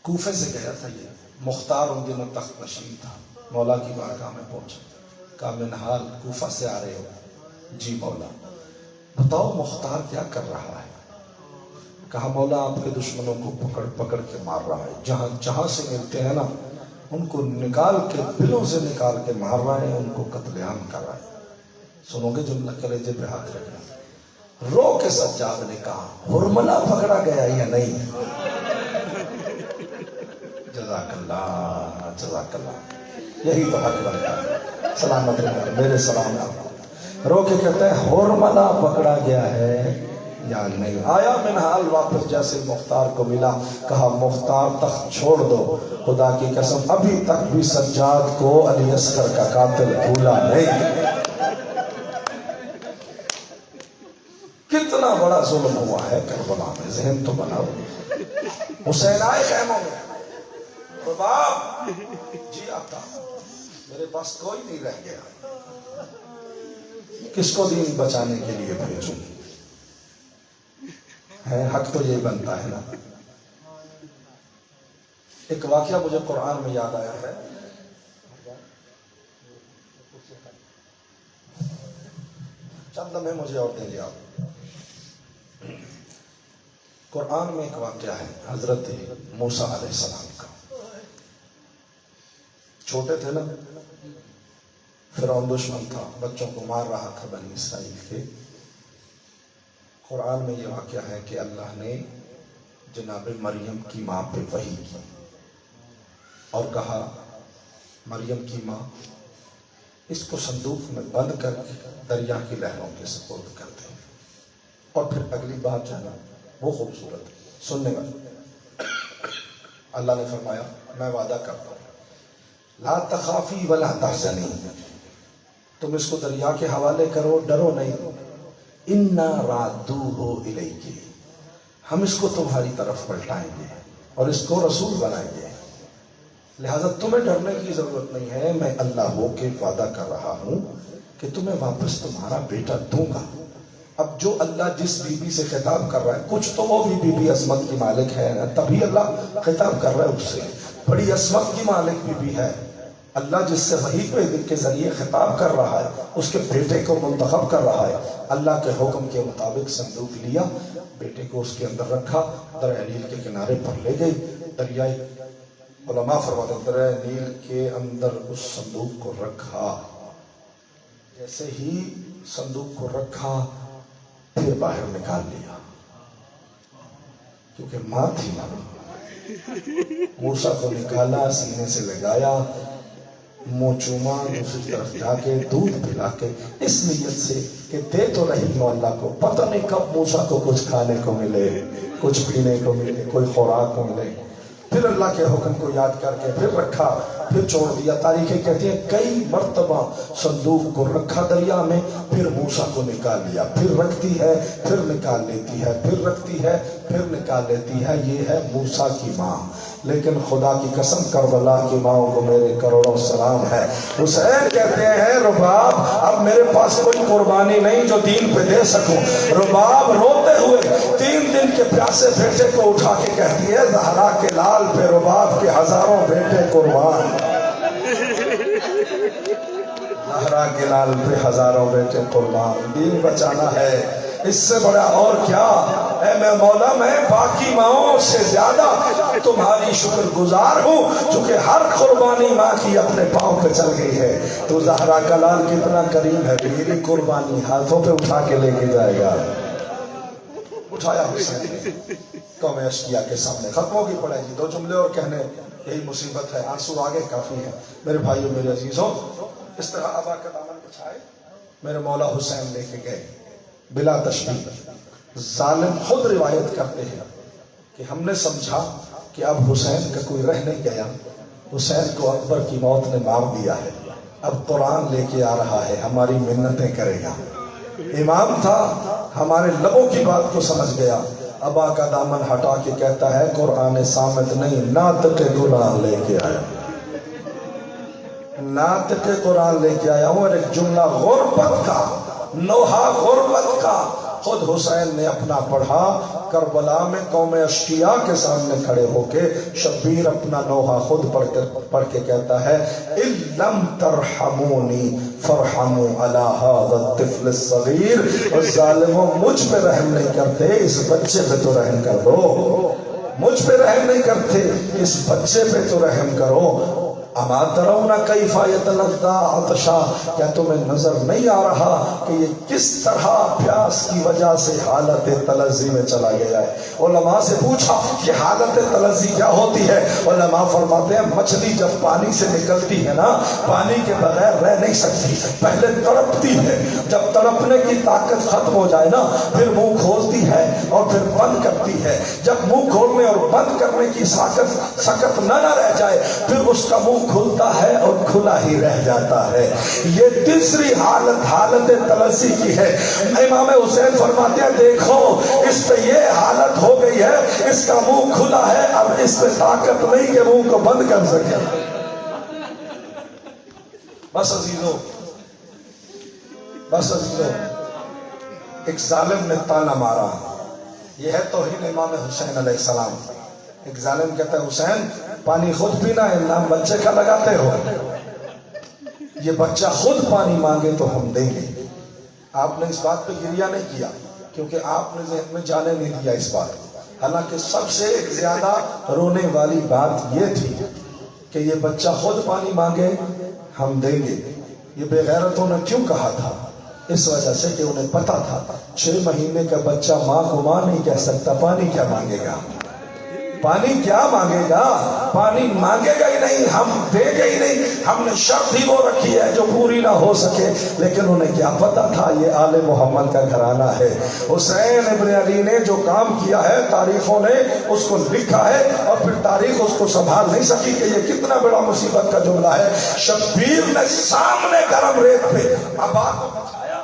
کوفے سے گیا تھا، یہ مختار ان دنوں تخت نشین تھا، مولا کی بارگاہ میں پہنچا، کہا منہال کوفہ سے آ رہے ہو؟ جی مولا۔ بتاؤ مختار کیا کر رہا ہے؟ کہا مولا آپ کے دشمنوں کو پکڑ پکڑ کے مار رہا ہے، جہاں جہاں سے ملتے ہیں نا ان کو نکال کے، دلوں سے نکال کے مار رہا ہے، ان کو قتل عام کر رہا ہے۔ سنو گے جملہ، کلیجے پہ ہاتھ رکھنا۔ رو کے سجاد نے کہا ہرملہ پکڑا گیا یا نہیں؟ جزاک اللہ، جزاک اللہ، یہی تو حق بنتا ہے۔ سلامت رہنا، میرے سلام آپ کو۔ رو کے کہتے ہیں ہرملہ پکڑا گیا ہے یا نہیں؟ آیا منہال واپس جیسے مختار کو ملا، کہا مختار تخت چھوڑ دو، خدا کی قسم ابھی تک بھی سجاد کو علی اصغر کا قاتل بھولا نہیں۔ کتنا بڑا ظلم ہوا ہے کربلا میں، ذہن تو بناؤ۔ حسین آئے خیموں میں، رباب جی آتا، میرے پاس کوئی نہیں رہ گیا، کس کو دین بچانے کے لیے بھیجوں؟ ہے حق تو یہی بنتا ہے نا۔ ایک واقعہ مجھے قرآن میں یاد آیا ہے، چند لمحے مجھے اور دیں گے آپ۔ قرآن میں ایک واقعہ ہے حضرت موسیٰ علیہ السلام کا، چھوٹے تھے نا، فرعون دشمن تھا، بچوں کو مار رہا تھا بنی اسرائیل کے۔ قرآن میں یہ واقعہ ہے کہ اللہ نے جناب مریم کی ماں پہ وحی کی، اور کہا مریم کی ماں اس کو صندوق میں بند کر دریا کی لہروں کے سپرد کر دیں. اور پھر اگلی بات جو ہے نا وہ خوبصورت سننے والی. اللہ نے فرمایا میں وعدہ کرتا ہوں لا تخافی ولا تحزنی، تم اس کو دریا کے حوالے کرو، ڈرو نہیں. انا رادوہ الیک، ہم اس کو تمہاری طرف پلٹائیں گے اور اس کو رسول بنائیں گے، لہذا تمہیں ڈرنے کی ضرورت نہیں ہے. میں اللہ ہو کے وعدہ کر رہا ہوں کہ تمہیں واپس تمہارا بیٹا دوں گا. اب جو اللہ جس بی بی سے خطاب کر رہا ہے، کچھ تو وہ بھی بی بی عصمت کی مالک ہے، تبھی اللہ خطاب کر رہا ہے اس سے. بڑی عصمت کی مالک بی بی ہے. اللہ جس سے وحی کے ذریعے خطاب کر رہا ہے اس کے بیٹے کو منتخب کر رہا ہے. اللہ کے حکم کے مطابق صندوق لیا، بیٹے کو اس کے اندر رکھا، دریا نیل کے کنارے پر لے گئی. دریائے علماء فرماتے ہیں دریا نیل کے اندر اس صندوق کو رکھا. جیسے ہی صندوق کو رکھا پھر باہر نکال لیا، کیونکہ ماں تھی نا. موسیٰ کو نکالا، سینے سے لگایا، منہ چوما، دوسری طرف جا کے دودھ پلا کے، اس نیت سے کہ دے تو رہی ہوں اللہ کو، پتہ نہیں کب موسیٰ کو کچھ کھانے کو ملے، کچھ پینے کو ملے، کوئی خوراک کو ملے. پھر اللہ کے حکم کو یاد کر کے پھر رکھا، پھر چھوڑ دیا. تاریخیں کہتی ہیں کئی مرتبہ صندوق کو رکھا دریا میں، پھر موسیٰ کو نکال لیا، پھر رکھتی ہے، پھر نکال لیتی ہے، پھر رکھتی ہے، پھر نکال لیتی ہے. یہ ہے موسیٰ کی ماں. لیکن خدا کی قسم کربلا کی ماں کو میرے کروڑوں سلام ہے. حسین کہتے ہیں رباب اب میرے پاس کوئی قربانی نہیں جو دین پہ دے سکوں. رباب روتے ہوئے 3 دن کے پیاسے بیٹے کو اٹھا کے کہتی ہے زہرا کے لال پہ رباب کے ہزاروں بیٹے قربان. زہرا کے لال پہ ہزاروں بیٹے قربان. دین بچانا ہے، اس سے بڑا اور کیا. اے میں مولا میں باقی ماؤں سے زیادہ تمہاری شکر گزار ہوں، چونکہ ہر قربانی ماں کی اپنے پاؤں پہ چل گئی ہے. تو زہرا کا لال کتنا کریم ہے، میری قربانی ہاتھوں پہ اٹھا کے لے کے جائے گا. اٹھایا حسین نے قوم اشقیاء کے سامنے. ختم ہوگی پڑھائی جی، 2 جملے اور کہنے یہی مصیبت ہے، آنسو آگے کافی ہے. میرے بھائیوں میرے عزیزوں، اس طرح ابا کا دامن بچھائے میرے مولا حسین لے کے گئے بلا تشبیہ. ظالم خود روایت کرتے ہیں کہ ہم نے سمجھا کہ اب حسین کا کوئی رہ نہیں گیا، حسین کو اکبر کی موت نے مار دیا ہے، اب قرآن لے کے آ رہا ہے، ہماری منتیں کرے گا. امام تھا، ہمارے لبوں کی بات کو سمجھ گیا. ابا کا دامن ہٹا کے کہتا ہے قرآن صامت نہیں، نعت کے قرآن لے کے آیا، نعت کے قرآن لے کے آیا ہوں. اور ایک جملہ غربت کا، نوحہ غربت کا خود حسین نے اپنا پڑھا کربلا میں قوم اشقیاء کے سامنے کھڑے ہو کے. شبیر اپنا نوحہ خود پڑھ کے کہتا ہے اِن لَمْ تَرْحَمُونِي فَارْحَمُوا عَلَى هَذَا الطِّفْلِ الصَّغِيرِ. اور ظالموں مجھ پہ رحم نہیں کرتے، اس بچے پہ تو رحم کر دو. مجھ پہ رحم نہیں کرتے، اس بچے پہ تو رحم کرو. اما ترون کیف یتلذا عطشا، کیا تمہیں نظر نہیں آ رہا کہ یہ کس طرح پیاس کی وجہ سے حالت تلذی میں چلا گیا ہے. علماء سے پوچھا کہ حالت تلذی کیا ہوتی ہے؟ علماء فرماتے ہیں مچھلی جب پانی سے نکلتی ہے نا، پانی کے بغیر رہ نہیں سکتی، پہلے تڑپتی ہے، جب تڑپنے کی طاقت ختم ہو جائے نا پھر منہ کھولتی ہے اور پھر بند کرتی ہے. جب منہ کھولنے اور بند کرنے کی سکت نہ رہ جائے پھر اس کا منہ کھلتا ہے اور کھلا ہی رہ جاتا ہے. یہ تیسری حالت تلذی کی ہے. امام حسین فرماتے ہیں دیکھو اس پہ یہ حالت ہو گئی ہے، اس کا منہ کھلا ہے، اب اس پہ طاقت نہیں کہ منہ کو بند کر سکے. بس عزیزو، بس عزیزو، ایک ظالم نے تانا مارا. یہ ہے توہین امام حسین علیہ السلام. ایک ظالم کہتا ہے حسین پانی خود پینا ہے، نام بچے کا لگاتے ہو. یہ بچہ خود پانی مانگے تو ہم دیں گے. آپ نے اس بات پہ گریہ نہیں کیا کیونکہ آپ نے ذہن میں جانے نہیں دیا اس بات. حالانکہ سب سے زیادہ رونے والی بات یہ تھی کہ یہ بچہ خود پانی مانگے ہم دیں گے. یہ بے غیرتوں نے کیوں کہا تھا؟ اس وجہ سے کہ انہیں پتا تھا 6 مہینے کا بچہ ماں کو ماں نہیں کہہ سکتا، پانی کیا مانگے گا. پانی کیا مانگے گا؟ پانی مانگے گا ہی نہیں، ہم دے گا ہی نہیں. ہم نے شرط ہی وہ رکھی ہے جو پوری نہ ہو سکے. لیکن انہیں کیا پتا تھا یہ آل محمد کا گھرانہ ہے. حسین ابن علی نے جو کام کیا ہے تاریخوں نے اس کو لکھا ہے، اور پھر تاریخ اس کو سنبھال نہیں سکی کہ یہ کتنا بڑا مصیبت کا جملہ ہے. شبیر نے سامنے گرم ریت پہ ابا کو بچھایا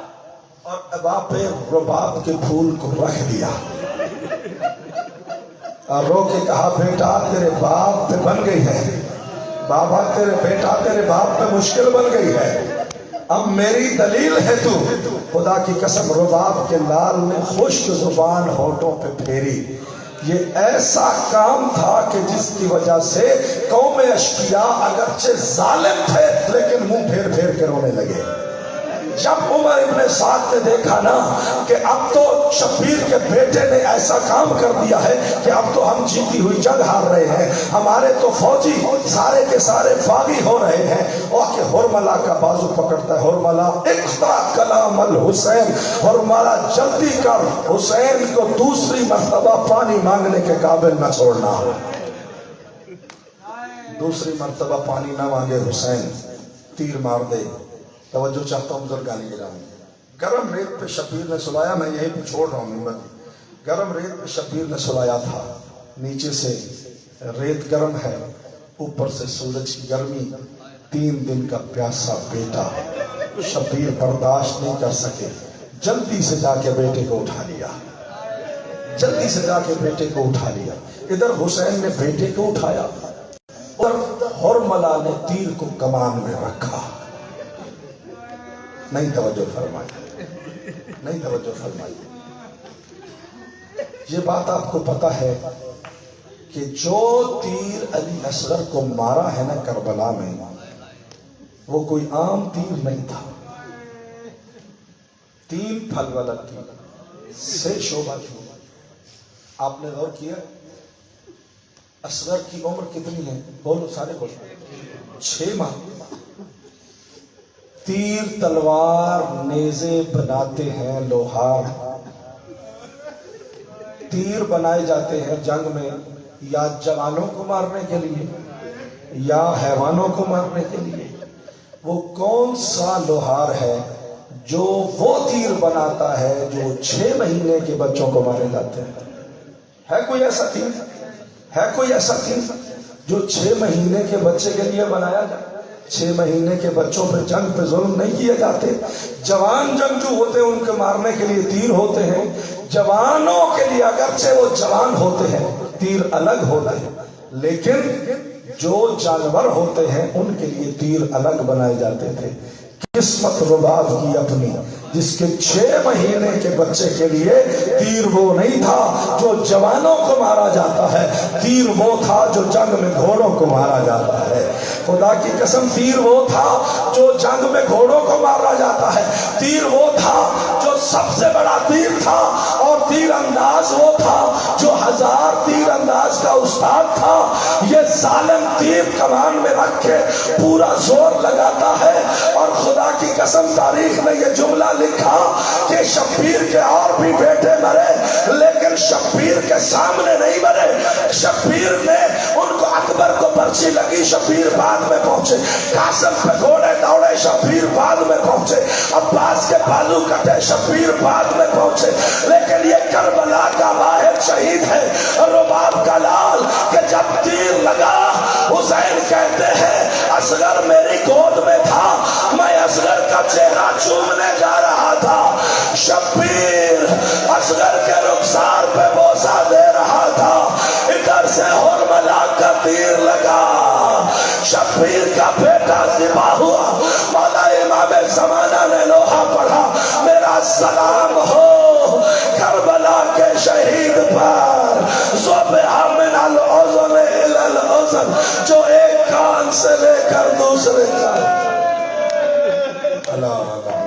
اور ابا پہ رباب کے پھول کو رکھ دیا اور رو کے کہا بیٹا تیرے باپ پہ بن گئی ہے، بابا تیرے بیٹا تیرے باپ پہ مشکل بن گئی ہے، اب میری دلیل ہے تو. خدا کی قسم رباب کے لال نے خشک زبان ہونٹوں پہ پھیری. یہ ایسا کام تھا کہ جس کی وجہ سے قوم اشقیاء اگرچہ ظالم تھے لیکن منہ پھیر پھیر کے رونے لگے. جب عمر ابن سعد نے دیکھا نا کہ اب تو شبیر کے بیٹے نے ایسا کام کر دیا ہے کہ اب تو ہم جیتی ہوئی جنگ ہار رہے ہیں، ہمارے تو فوجی سارے کے سارے باغی ہو رہے ہیں، اور کہ ہرملا کا بازو پکڑتا ہے، ہرملا اقرا کلام الحسین، ہرملا جلدی کر حسین کو دوسری مرتبہ پانی مانگنے کے قابل نہ چھوڑنا. دوسری مرتبہ پانی نہ مانگے حسین، تیر مار دے. توجہ چاہتا ہوں بزرگانی گرامی. گرم ریت پہ شبیر نے سلایا، میں یہیں پہ چھوڑ رہا ہوں نمبر. گرم ریت پہ شبیر نے سلایا تھا، نیچے سے ریت گرم ہے، اوپر سے سورج کی گرمی. 3 دن کا پیاسا بیٹا شبیر برداشت نہیں کر سکے، جلدی سے جا کے بیٹے کو اٹھا لیا، جلدی سے جا کے بیٹے کو اٹھا لیا. ادھر حسین نے بیٹے کو اٹھایا اور ہرملا نے تیر کو کمان میں رکھا. نہیں توجہ فرمائی، نہیں توجہ فرمائی. یہ بات آپ کو پتا ہے کہ جو تیر علی اصغر کو مارا ہے نا کربلا میں، وہ کوئی عام تیر نہیں تھا. 3 پھل والا تیر سے شعبہ تھی. آپ نے غور کیا اصغر کی عمر کتنی ہے؟ بولو سارے بولو. 6 ماہ. تیر تلوار نیزے بناتے ہیں لوہار. تیر بنائے جاتے ہیں جنگ میں یا جوانوں کو مارنے کے لیے یا حیوانوں کو مارنے کے لیے. وہ کون سا لوہار ہے جو وہ تیر بناتا ہے جو 6 مہینے کے بچوں کو مارے جاتے ہیں؟ ہے کوئی ایسا تیر؟ ہے کوئی ایسا تیر جو 6 مہینے کے بچے کے لیے بنایا جائے؟ 6 مہینے کے بچوں پہ جنگ پہ ظلم نہیں کیے جاتے. جوان جنگجو ہوتے ہیں ان کے مارنے کے لیے تیر ہوتے ہیں. جوانوں کے لیے اگرچہ وہ جوان ہوتے ہیں تیر الگ ہوتے ہیں، لیکن جو جانور ہوتے ہیں ان کے لیے تیر الگ بنائے جاتے تھے. قسمت رباب کی اپنی جس کے 6 مہینے کے بچے کے لیے تیر وہ نہیں تھا جو جوانوں کو مارا جاتا ہے، تیر وہ تھا جو جنگ میں گھوڑوں کو مارا جاتا ہے. خدا کی قسم تیر وہ تھا جو جنگ میں گھوڑوں کو مارا جاتا ہے. تیر وہ تھا جو سب سے بڑا تیر تھا، اور تیر انداز وہ تھا جو 1000 تیر انداز کا استاد تھا. یہ ظالم تیر کمان میں رکھ کے پورا زور لگاتا ہے. اور خدا کی قسم تاریخ نے یہ جملہ لکھا کہ شبیر کے اور بھی بیٹے مرے لیکن شبیر کے سامنے نہیں مرے. شبیر نے ان کو اکبر کو پرچی لگی، شبیر بعد میں پہنچے. قاسم پہ گھوڑے دوڑے، شبیر بعد میں پہنچے. عباس کے بازو کٹے، شبیر بعد میں پہنچے. لیکن یہ کربلا کا واحد شہید ہے رباب کا لال کہ جب تیر لگا حسین کہتے ہیں اصغر میری گود میں تھا، میں اصغر کا چہرہ چومنے جا رہا تھا. شبیر اصغر کے رخسار پہ بوسہ دے رہا تھا. ادھر سے ہرملا کا تیر لگا، شبیر کا بیٹا ذبح ہوا. مولا امام زمانہ نے لوہا پڑھا، میرا سلام ہو کربلا کے شہید پر. ذبح من الاذن الی الاذن، جو ایک کان سے لے کر دوسرے کان. اللہ